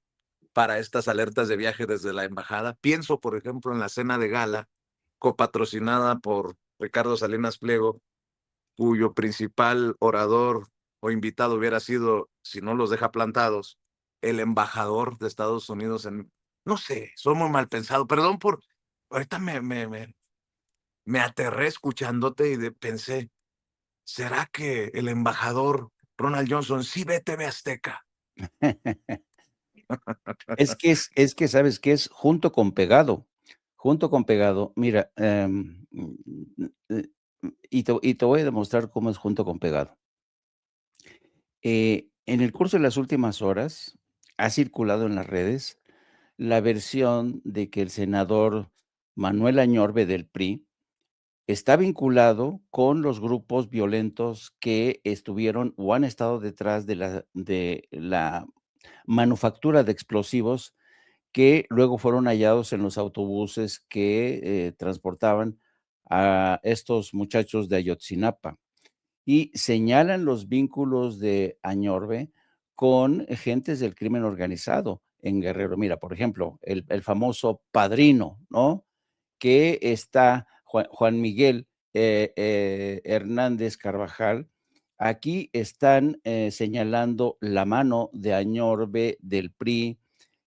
para estas alertas de viaje desde la embajada? Pienso, por ejemplo, en la cena de gala copatrocinada por Ricardo Salinas Pliego, cuyo principal orador o invitado hubiera sido, si no los deja plantados, el embajador de Estados Unidos en, no sé, soy muy mal pensado, perdón por, ahorita me aterré escuchándote y pensé, ¿será que el embajador Ronald Johnson sí ve TV Azteca? Es que, ¿sabes qué es? Junto con pegado. Mira, eh, y te voy a demostrar cómo es junto con pegado. En el curso de las últimas horas, ha circulado en las redes la versión de que el senador Manuel Añorbe del PRI está vinculado con los grupos violentos que estuvieron o han estado detrás de la manufactura de explosivos que luego fueron hallados en los autobuses que transportaban a estos muchachos de Ayotzinapa y señalan los vínculos de Añorbe con gentes del crimen organizado en Guerrero. Mira, por ejemplo, el famoso Padrino, ¿no? Que está Juan Miguel Hernández Carvajal. Aquí están señalando la mano de Añorbe del PRI.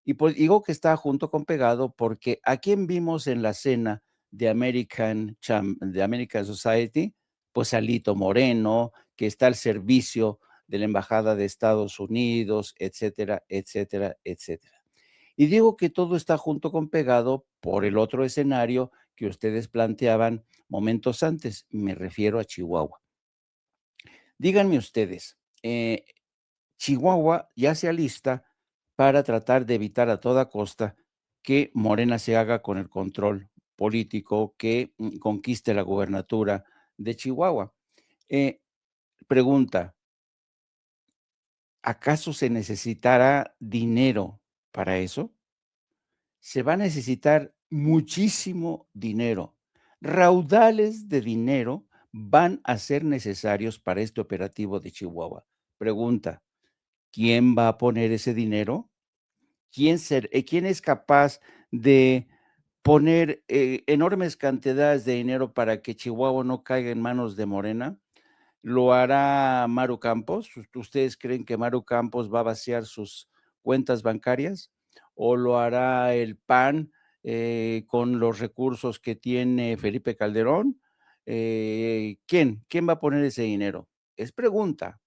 Y pues digo que está junto con pegado porque a quien vimos en la cena de de American Society, pues a Lito Moreno, que está al servicio de la Embajada de Estados Unidos, etcétera, etcétera, etcétera. Y digo que todo está junto con pegado por el otro escenario que ustedes planteaban momentos antes, me refiero a Chihuahua. Díganme ustedes, Chihuahua ya se alista para tratar de evitar a toda costa que Morena se haga con el control político, que conquiste la gubernatura de Chihuahua. Eh, Pregunta, ¿acaso se necesitará dinero para eso? Se va a necesitar muchísimo dinero. Raudales de dinero van a ser necesarios para este operativo de Chihuahua. Pregunta, ¿quién va a poner ese dinero? ¿Quién es capaz de poner enormes cantidades de dinero para que Chihuahua no caiga en manos de Morena? ¿Lo hará Maru Campos? ¿Ustedes creen que Maru Campos va a vaciar sus cuentas bancarias? ¿O lo hará el PAN con los recursos que tiene Felipe Calderón? ¿quién va a poner ese dinero? Es pregunta,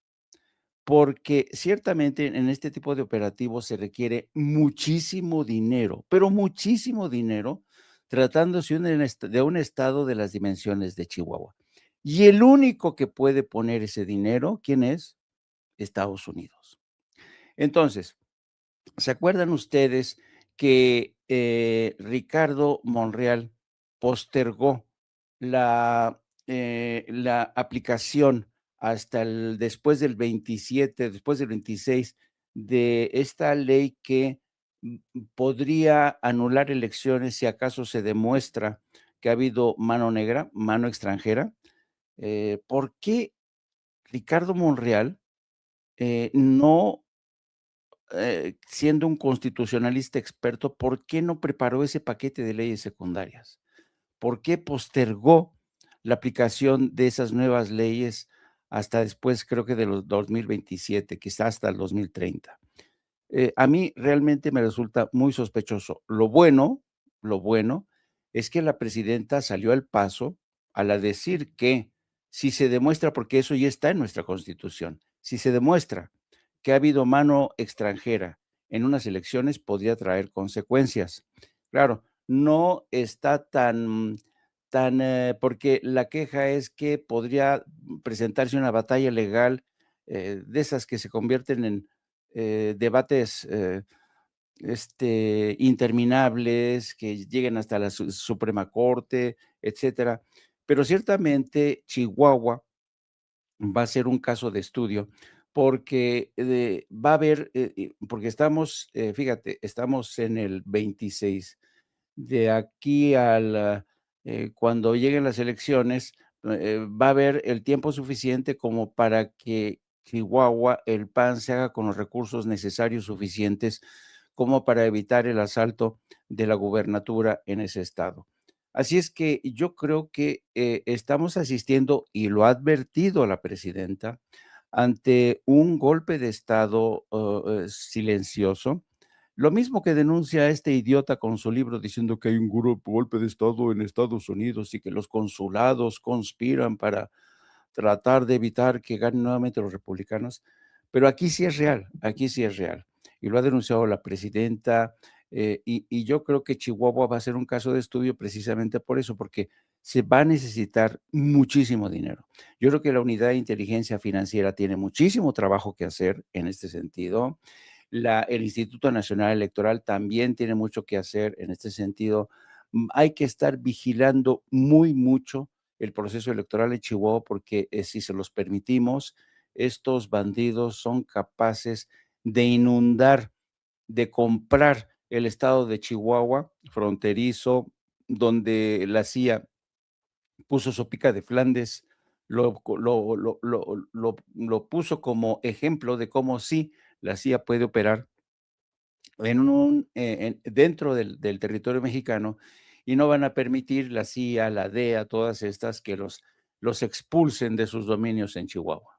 porque ciertamente en este tipo de operativos se requiere muchísimo dinero, pero muchísimo dinero, tratándose de un estado de las dimensiones de Chihuahua. Y el único que puede poner ese dinero, ¿quién es? Estados Unidos. Entonces, ¿se acuerdan ustedes que Ricardo Monreal postergó la aplicación hasta después del 27, después del 26, de esta ley que podría anular elecciones si acaso se demuestra que ha habido mano negra, mano extranjera? ¿Por qué Ricardo Monreal no siendo un constitucionalista experto, ¿por qué no preparó ese paquete de leyes secundarias? ¿Por qué postergó la aplicación de esas nuevas leyes hasta después, creo que de los 2027, quizás hasta el 2030? A mí realmente me resulta muy sospechoso. Lo bueno es que la presidenta salió al paso al decir que si se demuestra, porque eso ya está en nuestra Constitución, si se demuestra que ha habido mano extranjera en unas elecciones, podría traer consecuencias. Claro, no está tan, porque la queja es que podría presentarse una batalla legal de esas que se convierten en debates interminables, que lleguen hasta la Suprema Corte, etcétera. Pero ciertamente Chihuahua va a ser un caso de estudio porque va a haber, porque estamos, fíjate, estamos en el 26. De aquí cuando lleguen las elecciones, va a haber el tiempo suficiente como para que Chihuahua, el PAN, se haga con los recursos necesarios suficientes como para evitar el asalto de la gubernatura en ese estado. Así es que yo creo que estamos asistiendo, y lo ha advertido la presidenta, ante un golpe de estado silencioso. Lo mismo que denuncia este idiota con su libro diciendo que hay un golpe de estado en Estados Unidos y que los consulados conspiran para tratar de evitar que ganen nuevamente los republicanos. Pero aquí sí es real, aquí sí es real. Y lo ha denunciado la presidenta, y yo creo que Chihuahua va a ser un caso de estudio precisamente por eso, porque se va a necesitar muchísimo dinero. Yo creo que la unidad de inteligencia financiera tiene muchísimo trabajo que hacer en este sentido. El Instituto Nacional Electoral también tiene mucho que hacer en este sentido. Hay que estar vigilando muy mucho el proceso electoral en Chihuahua porque si se los permitimos, estos bandidos son capaces de inundar, de comprar el estado de Chihuahua, fronterizo, donde la CIA puso su pica de Flandes, lo puso como ejemplo de cómo sí la CIA puede operar dentro del territorio mexicano, y no van a permitir la CIA, la DEA, todas estas que los expulsen de sus dominios en Chihuahua.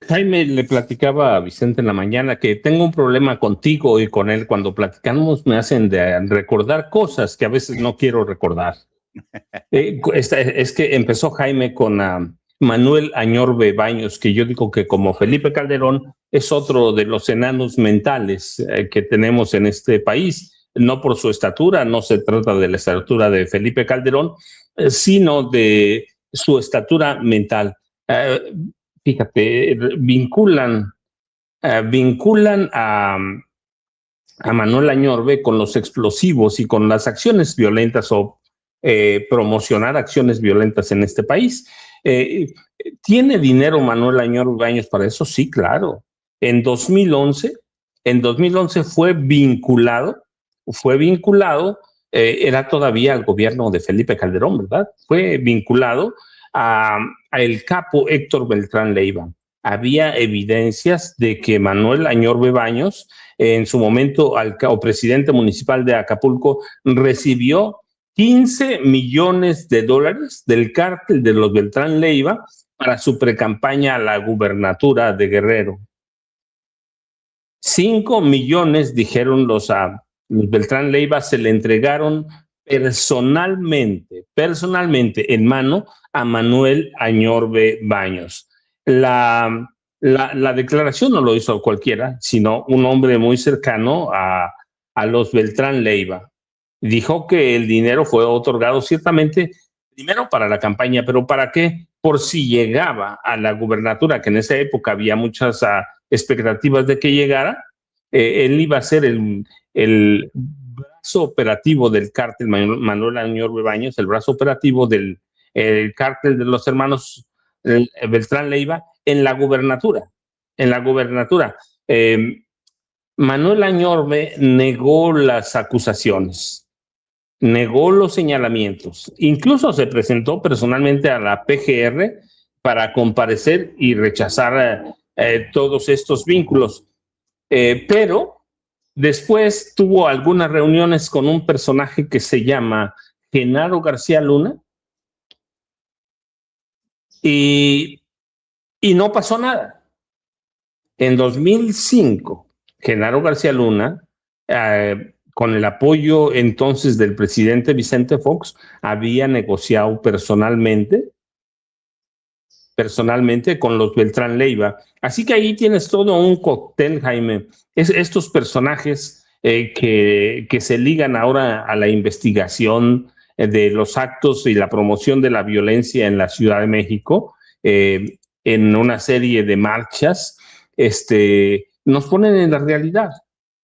Jaime, le platicaba a Vicente en la mañana que tengo un problema contigo y con él. Cuando platicamos me hacen de recordar cosas que a veces no quiero recordar. Es que empezó Jaime con Manuel Añorbe Baños, que yo digo que como Felipe Calderón es otro de los enanos mentales que tenemos en este país. No por su estatura, no se trata de la estatura de Felipe Calderón, sino de su estatura mental. Fíjate, vinculan a Manuel Añorbe con los explosivos y con las acciones violentas o promocionar acciones violentas en este país. ¿Tiene dinero Manuel Añorbe Baños para eso? Sí, claro. En 2011 fue vinculado, era todavía el gobierno de Felipe Calderón, ¿verdad? Fue vinculado a el capo Héctor Beltrán Leiva. Había evidencias de que Manuel Añorbe Baños, en su momento presidente municipal de Acapulco, recibió 15 millones de dólares del cártel de los Beltrán Leiva para su precampaña a la gubernatura de Guerrero. 5 millones, dijeron los Beltrán Leiva, se le entregaron personalmente en mano a Manuel Añorbe Baños. La declaración no lo hizo cualquiera, sino un hombre muy cercano a los Beltrán Leiva. Dijo que el dinero fue otorgado ciertamente primero para la campaña, pero ¿para qué? Por si llegaba a la gubernatura, que en esa época había muchas expectativas de que llegara, él iba a ser el brazo operativo del cártel Manuel Añorbe Baños, el brazo operativo del cártel de los hermanos Beltrán Leiva en la gubernatura. En la gubernatura. Manuel Añorbe negó las acusaciones, negó los señalamientos, incluso se presentó personalmente a la PGR para comparecer y rechazar todos estos vínculos. Pero después tuvo algunas reuniones con un personaje que se llama Genaro García Luna y no pasó nada. En 2005, Genaro García Luna, con el apoyo entonces del presidente Vicente Fox, había negociado personalmente con los Beltrán Leiva. Así que ahí tienes todo un cóctel, Jaime. Estos personajes que se ligan ahora a la investigación de los actos y la promoción de la violencia en la Ciudad de México, en una serie de marchas, nos ponen en la realidad.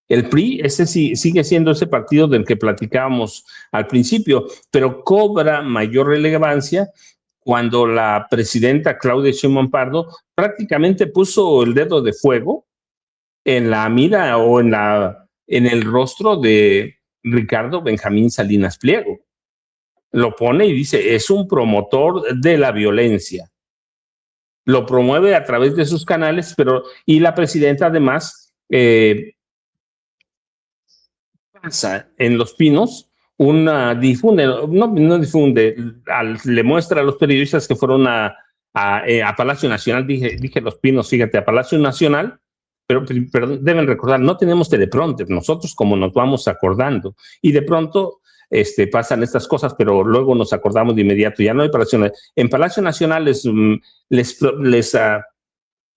El PRI, ese sigue siendo ese partido del que platicábamos al principio, pero cobra mayor relevancia cuando la presidenta Claudia Sheinbaum Pardo prácticamente puso el dedo de fuego en la mira o en el rostro de Ricardo Benjamín Salinas Pliego. Lo pone y dice, es un promotor de la violencia. Lo promueve a través de sus canales, y la presidenta además pasa en Los Pinos, le muestra a los periodistas que fueron a Palacio Nacional, dije Los Pinos, fíjate, a Palacio Nacional, pero deben recordar, no tenemos teleprompter, nosotros como nos vamos acordando, y de pronto pasan estas cosas, pero luego nos acordamos de inmediato, ya no hay Palacio Nacional. En Palacio Nacional les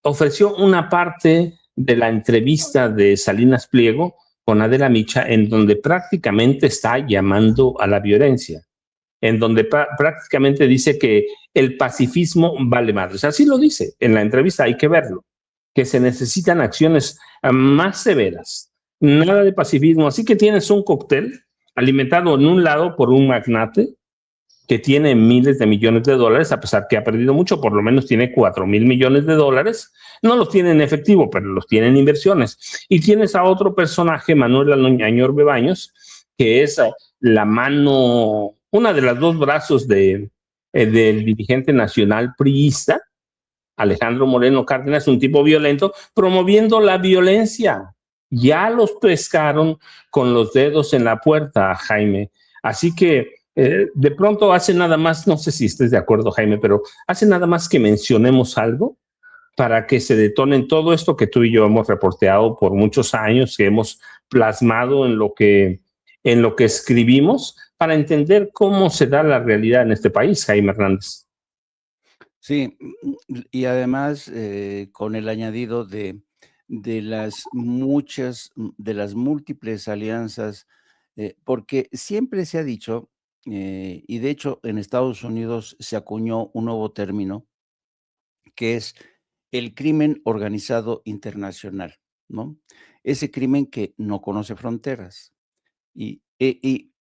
ofreció una parte de la entrevista de Salinas Pliego con Adela Micha, en donde prácticamente está llamando a la violencia, en donde prácticamente dice que el pacifismo vale madres. Así lo dice en la entrevista, hay que verlo, que se necesitan acciones más severas, nada de pacifismo. Así que tienes un cóctel alimentado en un lado por un magnate que tiene miles de millones de dólares, a pesar que ha perdido mucho, por lo menos tiene 4,000 millones de dólares. No los tiene en efectivo, pero los tiene en inversiones. Y tienes a otro personaje, Manuel Añorbe Baños, que es la mano, una de las dos brazos del dirigente nacional priista, Alejandro Moreno Cárdenas, un tipo violento, promoviendo la violencia. Ya los pescaron con los dedos en la puerta, Jaime. Así que de pronto hace nada más, no sé si estés de acuerdo, Jaime, pero hace nada más que mencionemos algo para que se detonen todo esto que tú y yo hemos reporteado por muchos años, que hemos plasmado en lo que escribimos, para entender cómo se da la realidad en este país, Jaime Hernández. Sí, y además con el añadido de las múltiples alianzas, porque siempre se ha dicho, y de hecho en Estados Unidos se acuñó un nuevo término, que es el crimen organizado internacional, ¿no? Ese crimen que no conoce fronteras. Y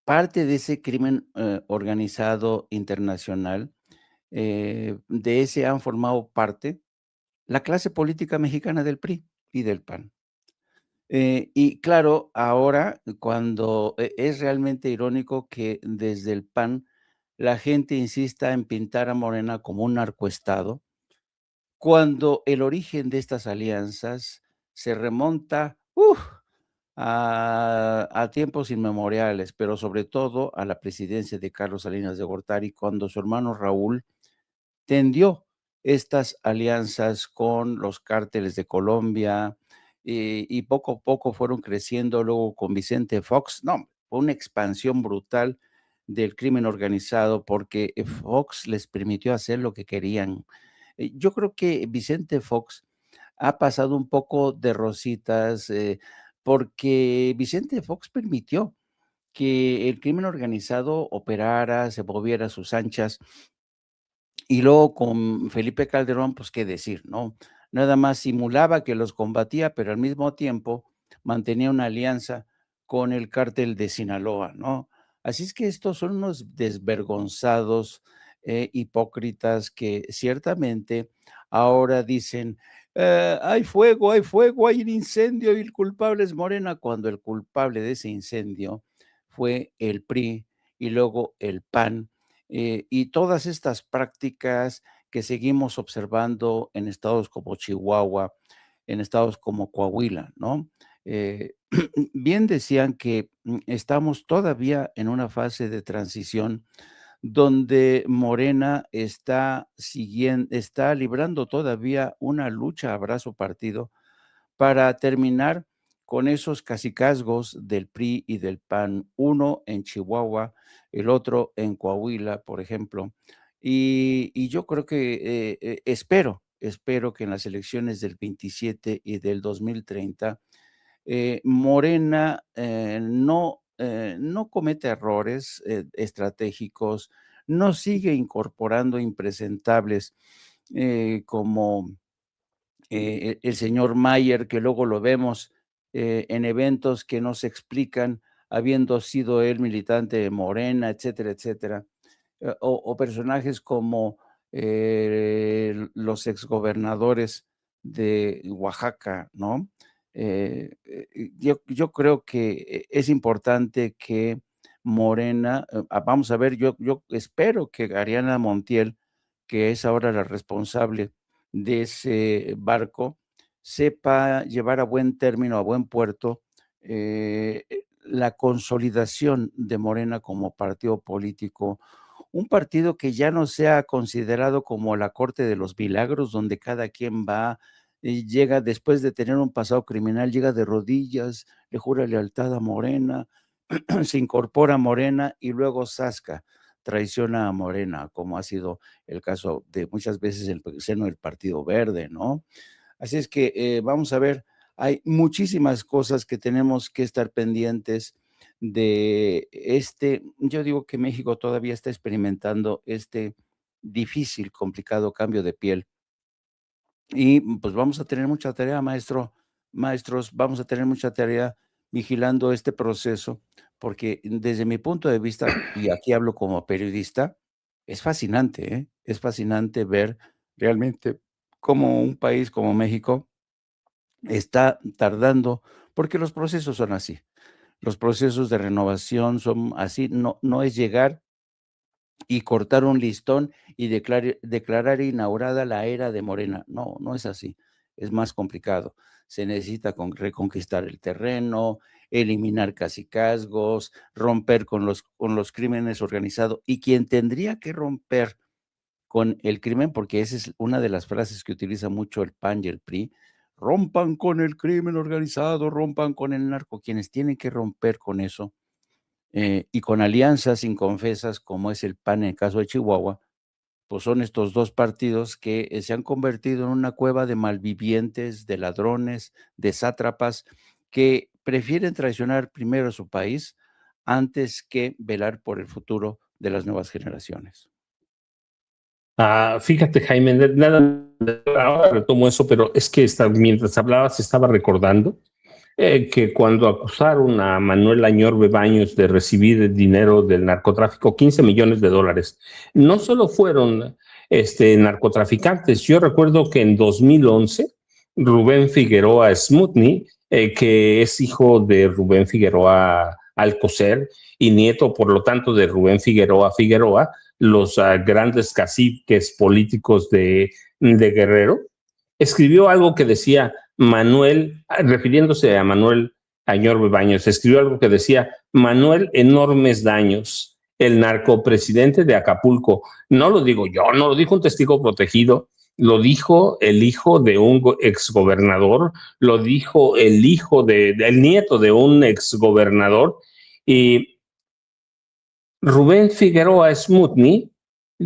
parte de ese crimen organizado internacional, de ese han formado parte la clase política mexicana del PRI y del PAN. Y claro, ahora cuando es realmente irónico que desde el PAN la gente insista en pintar a Morena como un narcoestado, cuando el origen de estas alianzas se remonta a tiempos inmemoriales, pero sobre todo a la presidencia de Carlos Salinas de Gortari, cuando su hermano Raúl tendió estas alianzas con los cárteles de Colombia, y poco a poco fueron creciendo, luego con Vicente Fox, no, fue una expansión brutal del crimen organizado porque Fox les permitió hacer lo que querían. Yo creo que Vicente Fox ha pasado un poco de rositas porque Vicente Fox permitió que el crimen organizado operara, se moviera a sus anchas. Y luego con Felipe Calderón, pues qué decir, ¿no? Nada más simulaba que los combatía, pero al mismo tiempo mantenía una alianza con el cártel de Sinaloa, ¿no? Así es que estos son unos desvergonzados hipócritas que ciertamente ahora dicen, hay un incendio y el culpable es Morena, cuando el culpable de ese incendio fue el PRI y luego el PAN y todas estas prácticas que seguimos observando en estados como Chihuahua, en estados como Coahuila, ¿no? Bien decían que estamos todavía en una fase de transición donde Morena está librando todavía una lucha a brazo partido para terminar con esos cacicazgos del PRI y del PAN, uno en Chihuahua, el otro en Coahuila, por ejemplo. Y yo creo que espero que en las elecciones del 27 y del 2030, Morena no cometa errores estratégicos, no sigue incorporando impresentables como el señor Mayer, que luego lo vemos en eventos que no se explican, habiendo sido él militante de Morena, etcétera, etcétera, o personajes como los exgobernadores de Oaxaca, ¿no? Yo creo que es importante que Morena, vamos a ver, yo espero que Ariana Montiel, que es ahora la responsable de ese barco, sepa llevar a buen término, a buen puerto, la consolidación de Morena como partido político, un partido que ya no sea considerado como la corte de los milagros, donde cada quien va y llega después de tener un pasado criminal, llega de rodillas, le jura lealtad a Morena, se incorpora a Morena y luego zasca, traiciona a Morena, como ha sido el caso de muchas veces en el seno del Partido Verde, ¿no? Así es que vamos a ver, hay muchísimas cosas que tenemos que estar pendientes de yo digo que México todavía está experimentando este difícil, complicado cambio de piel. Y pues vamos a tener mucha tarea, maestros, vamos a tener mucha tarea vigilando este proceso, porque desde mi punto de vista, y aquí hablo como periodista, es fascinante, ¿eh? Es fascinante ver realmente cómo un país como México está tardando, porque los procesos son así. Los procesos de renovación son así, no es llegar y cortar un listón y declarar inaugurada la era de Morena. No, no es así. Es más complicado. Se necesita reconquistar el terreno, eliminar cacicazgos, romper con los crímenes organizados. Y quien tendría que romper con el crimen, porque esa es una de las frases que utiliza mucho el PAN y el PRI, rompan con el crimen organizado, rompan con el narco. Quienes tienen que romper con eso y con alianzas inconfesas, como es el PAN en el caso de Chihuahua, pues son estos dos partidos que se han convertido en una cueva de malvivientes, de ladrones, de sátrapas, que prefieren traicionar primero a su país antes que velar por el futuro de las nuevas generaciones. Fíjate, Jaime, ahora retomo eso, pero es que mientras hablabas estaba recordando que cuando acusaron a Manuel Añorbe Baños de recibir dinero del narcotráfico, 15 millones de dólares, no solo fueron narcotraficantes. Yo recuerdo que en 2011, Rubén Figueroa Smutny, que es hijo de Rubén Figueroa Alcocer y nieto, por lo tanto, de Rubén Figueroa Figueroa, los grandes caciques políticos de Guerrero, escribió algo que decía Manuel, refiriéndose a Manuel Añorbe Baños, escribió algo que decía: Manuel, enormes daños, el narcopresidente de Acapulco. No lo digo yo, no lo dijo un testigo protegido, lo dijo el hijo de un exgobernador, lo dijo el nieto de un exgobernador, y Rubén Figueroa Smutny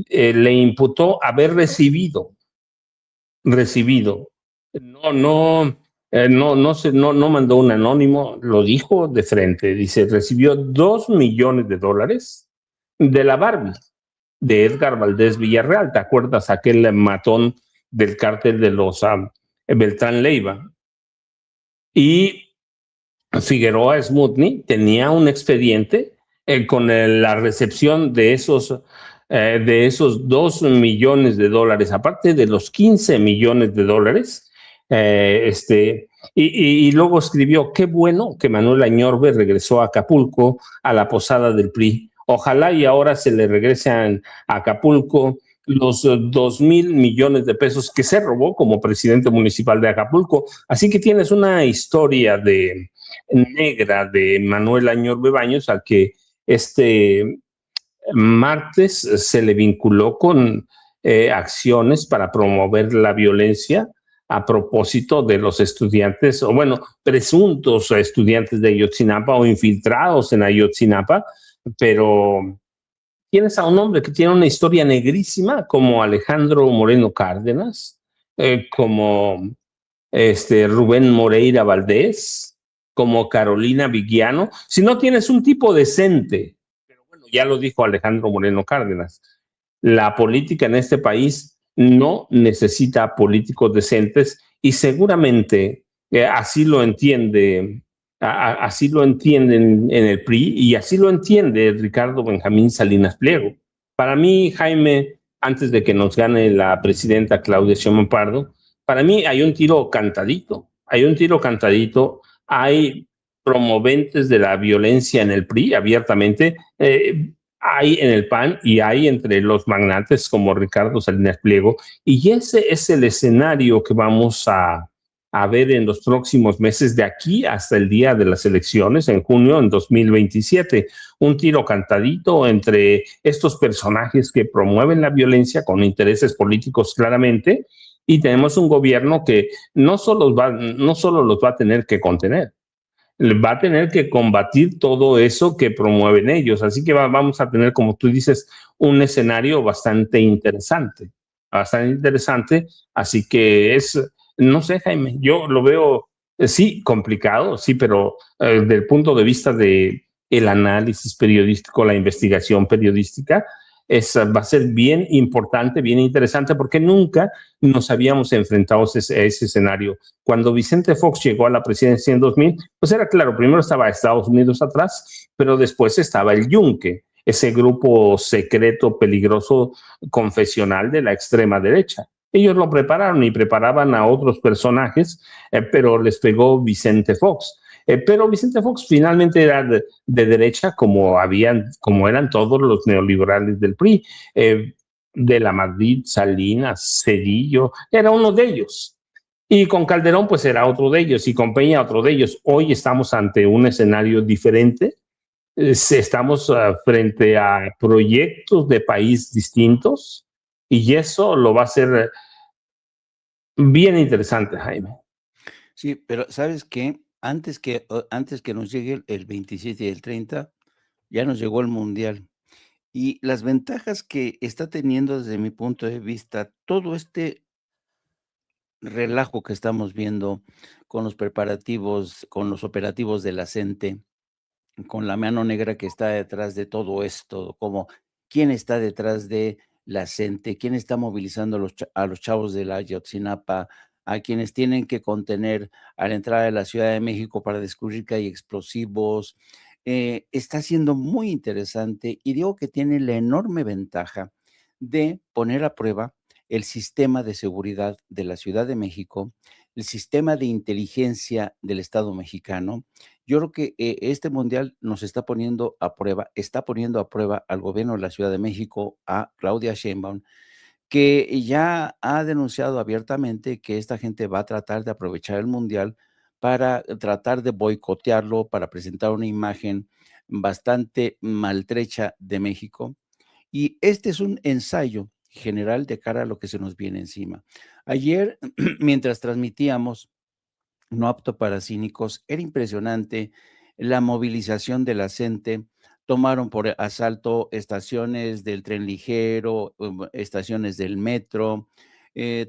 le imputó haber recibido, no mandó un anónimo, lo dijo de frente, dice, recibió $2 millones de la Barbie de Edgar Valdés Villarreal. ¿Te acuerdas aquel matón del cártel de los Beltrán Leiva? Y Figueroa Smutny tenía un expediente con la recepción de esos $2 millones, aparte de los $15 millones. Y luego escribió: qué bueno que Manuel Añorbe regresó a Acapulco, a la posada del PRI. Ojalá y ahora se le regresen a Acapulco los 2,000 millones de pesos que se robó como presidente municipal de Acapulco. Así que tienes una historia negra de Manuel Añorbe Baños, al que este martes se le vinculó con acciones para promover la violencia a propósito de los estudiantes, o bueno, presuntos estudiantes de Ayotzinapa o infiltrados en Ayotzinapa, pero tienes a un hombre que tiene una historia negrísima como Alejandro Moreno Cárdenas, como Rubén Moreira Valdés, como Carolina Vigiano. Si no tienes un tipo decente, pero bueno, ya lo dijo Alejandro Moreno Cárdenas, la política en este país no necesita políticos decentes y seguramente así lo entienden en el PRI y así lo entiende Ricardo Benjamín Salinas Pliego. Para mí, Jaime, antes de que nos gane la presidenta Claudia Sheinbaum Pardo, para mí hay un tiro cantadito, hay promoventes de la violencia en el PRI abiertamente, hay en el PAN y hay entre los magnates como Ricardo Salinas Pliego, y ese es el escenario que vamos a ver en los próximos meses de aquí hasta el día de las elecciones en junio en 2027. Un tiro cantadito entre estos personajes que promueven la violencia con intereses políticos claramente, y tenemos un gobierno que no solo los va a tener que contener, va a tener que combatir todo eso que promueven ellos. Así que vamos a tener, como tú dices, un escenario bastante interesante. Así que no sé, Jaime, yo lo veo, sí, complicado, sí, pero desde el punto de vista de el análisis periodístico, la investigación periodística, va a ser bien importante, bien interesante, porque nunca nos habíamos enfrentado a ese escenario. Cuando Vicente Fox llegó a la presidencia en 2000, pues era claro, primero estaba Estados Unidos atrás, pero después estaba el Yunque, ese grupo secreto, peligroso, confesional de la extrema derecha. Ellos lo prepararon y preparaban a otros personajes, pero les pegó Vicente Fox. Pero Vicente Fox finalmente era de derecha, como eran todos los neoliberales del PRI, de la Madrid, Salinas, Cedillo, era uno de ellos. Y con Calderón, pues era otro de ellos, y con Peña, otro de ellos. Hoy estamos ante un escenario diferente. Estamos frente a proyectos de país distintos, y eso lo va a hacer bien interesante, Jaime. Sí, pero ¿sabes qué? Antes que nos llegue el 27 y el 30, ya nos llegó el Mundial. Y las ventajas que está teniendo desde mi punto de vista todo este relajo que estamos viendo con los preparativos, con los operativos de la CENTE, con la mano negra que está detrás de todo esto, como quién está detrás de la CENTE, quién está movilizando a los chavos de la Ayotzinapa, a quienes tienen que contener a la entrada de la Ciudad de México para descubrir que hay explosivos. Está siendo muy interesante y digo que tiene la enorme ventaja de poner a prueba el sistema de seguridad de la Ciudad de México, el sistema de inteligencia del Estado mexicano. Yo creo que este mundial nos está poniendo a prueba al gobierno de la Ciudad de México, a Claudia Sheinbaum, que ya ha denunciado abiertamente que esta gente va a tratar de aprovechar el mundial para tratar de boicotearlo, para presentar una imagen bastante maltrecha de México. Y este es un ensayo general de cara a lo que se nos viene encima. Ayer, mientras transmitíamos No apto para cínicos, era impresionante la movilización de la gente tomaron por asalto estaciones del tren ligero, estaciones del metro,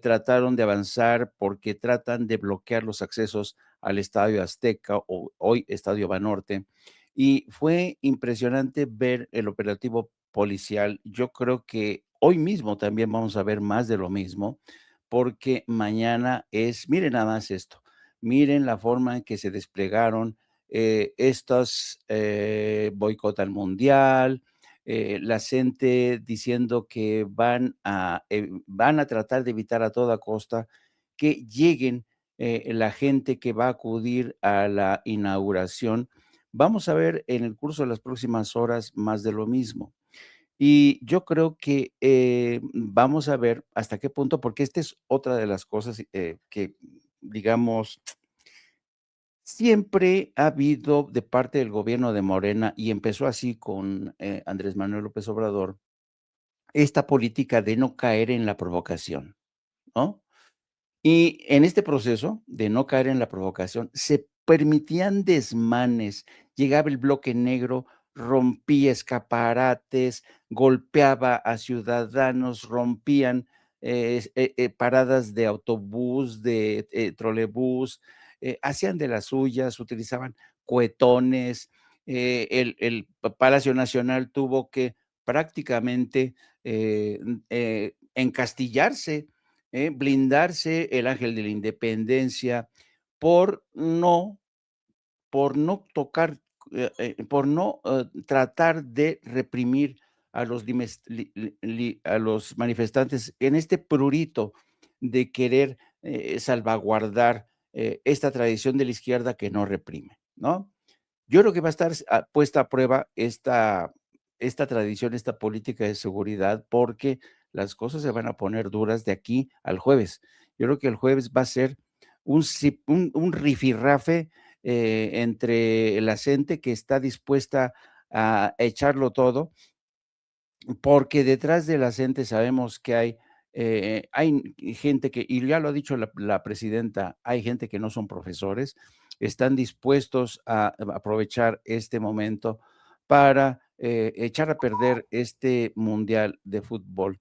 trataron de avanzar porque tratan de bloquear los accesos al Estadio Azteca o hoy Estadio Banorte. Y fue impresionante ver el operativo policial. Yo creo que hoy mismo también vamos a ver más de lo mismo, porque mañana es, miren nada más esto, miren la forma en que se desplegaron estos boicot al mundial, la gente diciendo que van a tratar de evitar a toda costa que lleguen la gente que va a acudir a la inauguración. Vamos a ver en el curso de las próximas horas más de lo mismo. Y yo creo que vamos a ver hasta qué punto, porque esta es otra de las cosas que, digamos, siempre ha habido de parte del gobierno de Morena, y empezó así con Andrés Manuel López Obrador, esta política de no caer en la provocación, ¿no? Y en este proceso de no caer en la provocación, se permitían desmanes, llegaba el bloque negro, rompía escaparates, golpeaba a ciudadanos, rompían paradas de autobús, de trolebús, hacían de las suyas, utilizaban cohetones, el Palacio Nacional tuvo que prácticamente encastillarse, blindarse el Ángel de la Independencia por no tocar, por no tratar de reprimir a los a los manifestantes en este prurito de querer salvaguardar esta tradición de la izquierda que no reprime, ¿no? Yo creo que va a estar puesta a prueba esta tradición, esta política de seguridad, porque las cosas se van a poner duras de aquí al jueves. Yo creo que el jueves va a ser un rifirrafe entre la gente que está dispuesta a echarlo todo, porque detrás de la gente sabemos que hay gente que, y ya lo ha dicho la presidenta, hay gente que no son profesores, están dispuestos a aprovechar este momento para echar a perder este mundial de fútbol.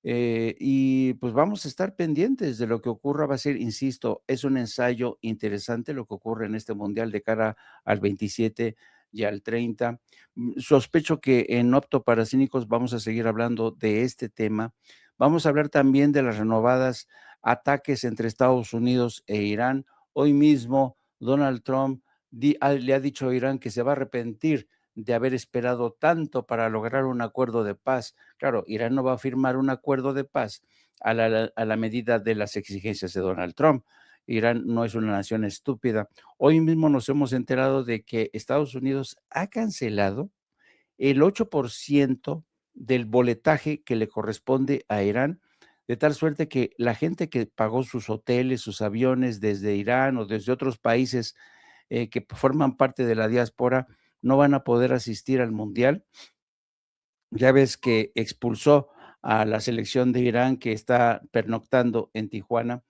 Y pues vamos a estar pendientes de lo que ocurra. Va a ser, insisto, es un ensayo interesante lo que ocurre en este mundial de cara al 27 y al 30. Sospecho que en Opto para Cínicos vamos a seguir hablando de este tema. Vamos a hablar también de las renovadas ataques entre Estados Unidos e Irán. Hoy mismo Donald Trump le ha dicho a Irán que se va a arrepentir de haber esperado tanto para lograr un acuerdo de paz. Claro, Irán no va a firmar un acuerdo de paz a la medida de las exigencias de Donald Trump. Irán no es una nación estúpida. Hoy mismo nos hemos enterado de que Estados Unidos ha cancelado el 8% del boletaje que le corresponde a Irán, de tal suerte que la gente que pagó sus hoteles, sus aviones desde Irán o desde otros países que forman parte de la diáspora no van a poder asistir al Mundial. Ya ves que expulsó a la selección de Irán que está pernoctando en Tijuana.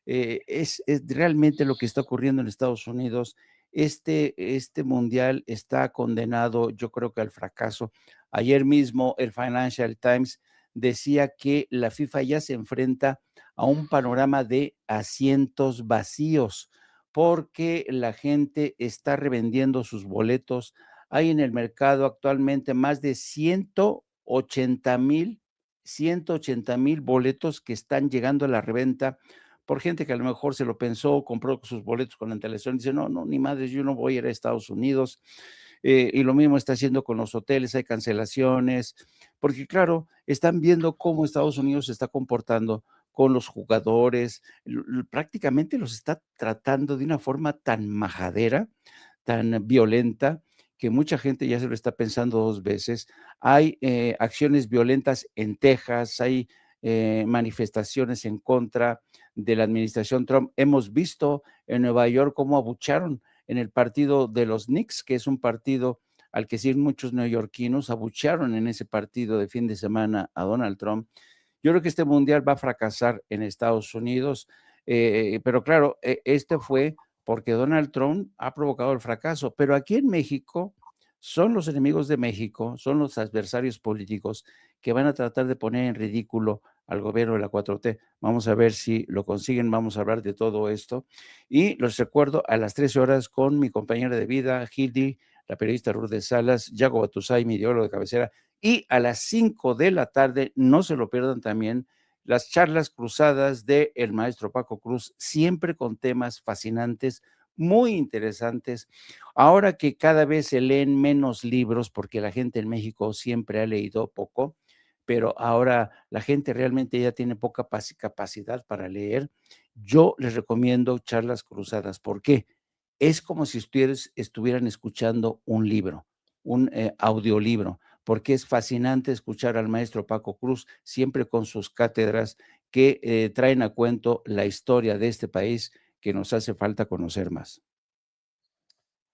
Es realmente lo que está ocurriendo en Estados Unidos. Este mundial está condenado, yo creo que al fracaso. Ayer mismo el Financial Times decía que la FIFA ya se enfrenta a un panorama de asientos vacíos porque la gente está revendiendo sus boletos. Hay en el mercado actualmente más de 180,000 boletos que están llegando a la reventa por gente que a lo mejor se lo pensó, compró sus boletos con antelación, dice, no, no, ni madres, yo no voy a ir a Estados Unidos. Y lo mismo está haciendo con los hoteles, hay cancelaciones, porque claro, están viendo cómo Estados Unidos se está comportando con los jugadores, prácticamente los está tratando de una forma tan majadera, tan violenta, que mucha gente ya se lo está pensando dos veces. Hay acciones violentas en Texas, hay manifestaciones en contra de la administración Trump. Hemos visto en Nueva York cómo abucharon en el partido de los Knicks, que es un partido al que siguen muchos neoyorquinos, abucharon en ese partido de fin de semana a Donald Trump. Yo creo que este mundial va a fracasar en Estados Unidos, pero claro, este fue porque Donald Trump ha provocado el fracaso, pero aquí en México son los enemigos de México, son los adversarios políticos que van a tratar de poner en ridículo al gobierno de la 4T. Vamos a ver si lo consiguen, vamos a hablar de todo esto. Y los recuerdo a las 13 horas con mi compañera de vida, Hildy, la periodista Lourdes Salas, Yago Batusay, mi ideólogo de cabecera, y a las 5 de la tarde, no se lo pierdan también, las charlas cruzadas del maestro Paco Cruz, siempre con temas fascinantes, muy interesantes. Ahora que cada vez se leen menos libros, porque la gente en México siempre ha leído poco, pero ahora la gente realmente ya tiene poca capacidad para leer, yo les recomiendo charlas cruzadas. ¿Por qué? Es como si ustedes estuvieran escuchando un libro, un audiolibro, porque es fascinante escuchar al maestro Paco Cruz, siempre con sus cátedras que traen a cuento la historia de este país que nos hace falta conocer más.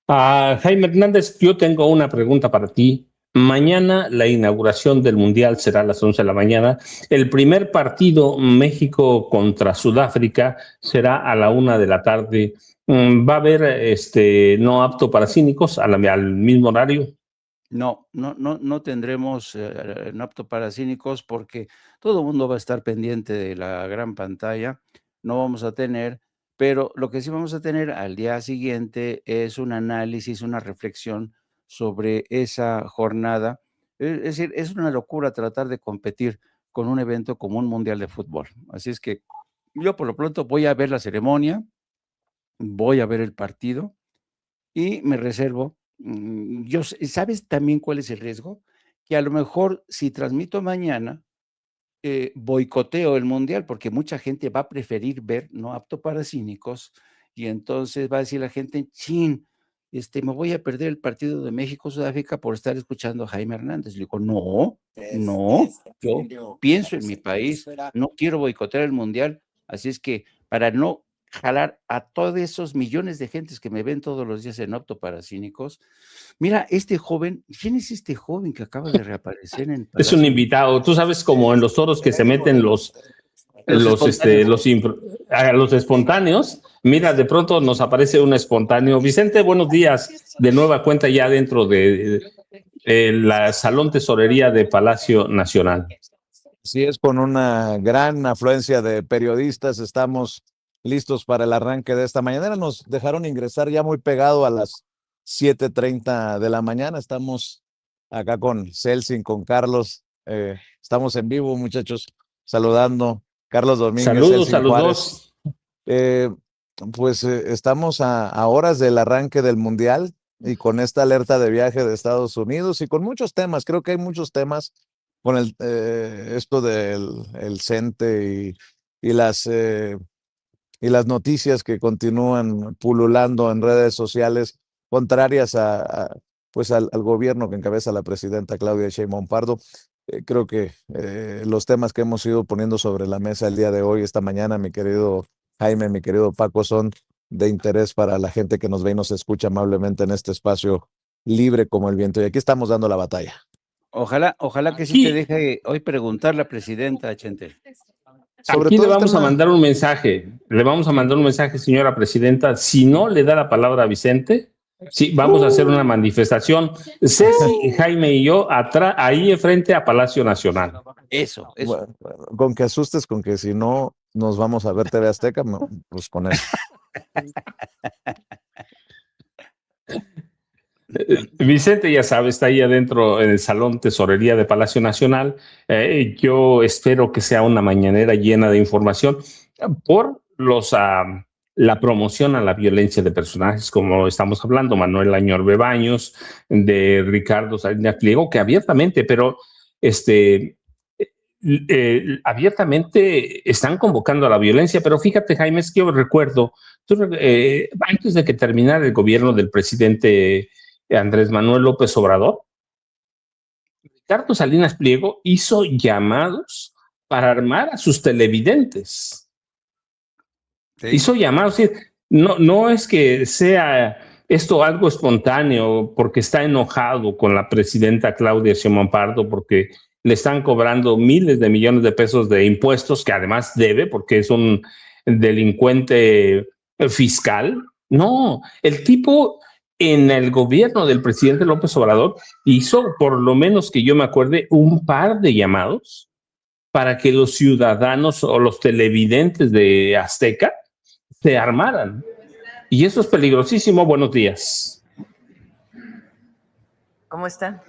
Jaime Hernández, yo tengo una pregunta para ti. Mañana la inauguración del Mundial será a las 11 de la mañana. El primer partido México contra Sudáfrica será a la 1 de la tarde. ¿Va a haber no apto para cínicos al mismo horario? No tendremos no apto para cínicos porque todo el mundo va a estar pendiente de la gran pantalla. No vamos a tener, pero lo que sí vamos a tener al día siguiente es un análisis, una reflexión sobre esa jornada. Es decir, es una locura tratar de competir con un evento como un mundial de fútbol. Así es que yo por lo pronto voy a ver la ceremonia, voy a ver el partido y me reservo. ¿Sabes también cuál es el riesgo? Que a lo mejor si transmito mañana, boicoteo el mundial, porque mucha gente va a preferir ver no apto para cínicos, y entonces va a decir la gente, chin, me voy a perder el partido de México-Sudáfrica por estar escuchando a Jaime Hernández. Le digo, no, yo pienso en mi país, no quiero boicotear el mundial, así es que para no jalar a todos esos millones de gentes que me ven todos los días en Apto para Cínicos. Mira, este joven, ¿quién es este joven que acaba de reaparecer en Es un invitado, tú sabes, como en los toros que se meten los espontáneos. Mira, de pronto nos aparece un espontáneo. Vicente, buenos días, de nueva cuenta ya dentro de la Salón Tesorería de Palacio Nacional. Así es, con una gran afluencia de periodistas, estamos listos para el arranque de esta mañana. Nos dejaron ingresar ya muy pegado a las 7:30 de la mañana. Estamos acá con Celsin, con Carlos. Estamos en vivo, muchachos, saludando. Carlos Domínguez. Saludos a los dos. Estamos a horas del arranque del Mundial y con esta alerta de viaje de Estados Unidos y con muchos temas. Creo que hay muchos temas con esto del CENTE y las noticias que continúan pululando en redes sociales contrarias al gobierno que encabeza la presidenta Claudia Sheinbaum Pardo. Creo que los temas que hemos ido poniendo sobre la mesa el día de hoy, esta mañana, mi querido Jaime, mi querido Paco, son de interés para la gente que nos ve y nos escucha amablemente en este espacio libre como el viento. Y aquí estamos dando la batalla. Ojalá que sí te deje hoy preguntar la presidenta, Chente. Aquí le vamos a mandar un mensaje. Le vamos a mandar un mensaje, señora presidenta. Si no le da la palabra a Vicente, sí, vamos a hacer una manifestación. Ceci, Jaime y yo, ahí frente a Palacio Nacional. Eso. Bueno, con que asustes, con que si no nos vamos a ver TV Azteca, pues con eso. Vicente, ya sabe, está ahí adentro en el Salón Tesorería de Palacio Nacional. Yo espero que sea una mañanera llena de información por la promoción a la violencia de personajes, como estamos hablando, Manuel Añorbe Baños, de Ricardo Salinas Pliego, que abiertamente, pero abiertamente están convocando a la violencia. Pero fíjate, Jaime, es que yo recuerdo, antes de que terminara el gobierno del presidente Andrés Manuel López Obrador, Ricardo Salinas Pliego hizo llamados para armar a sus televidentes. Sí. Hizo llamados, no es que sea esto algo espontáneo porque está enojado con la presidenta Claudia Sheinbaum Pardo porque le están cobrando miles de millones de pesos de impuestos que además debe porque es un delincuente fiscal. No, el tipo en el gobierno del presidente López Obrador hizo, por lo menos que yo me acuerde, un par de llamados para que los ciudadanos o los televidentes de Azteca se armaran. Y eso es peligrosísimo. Buenos días. ¿Cómo están?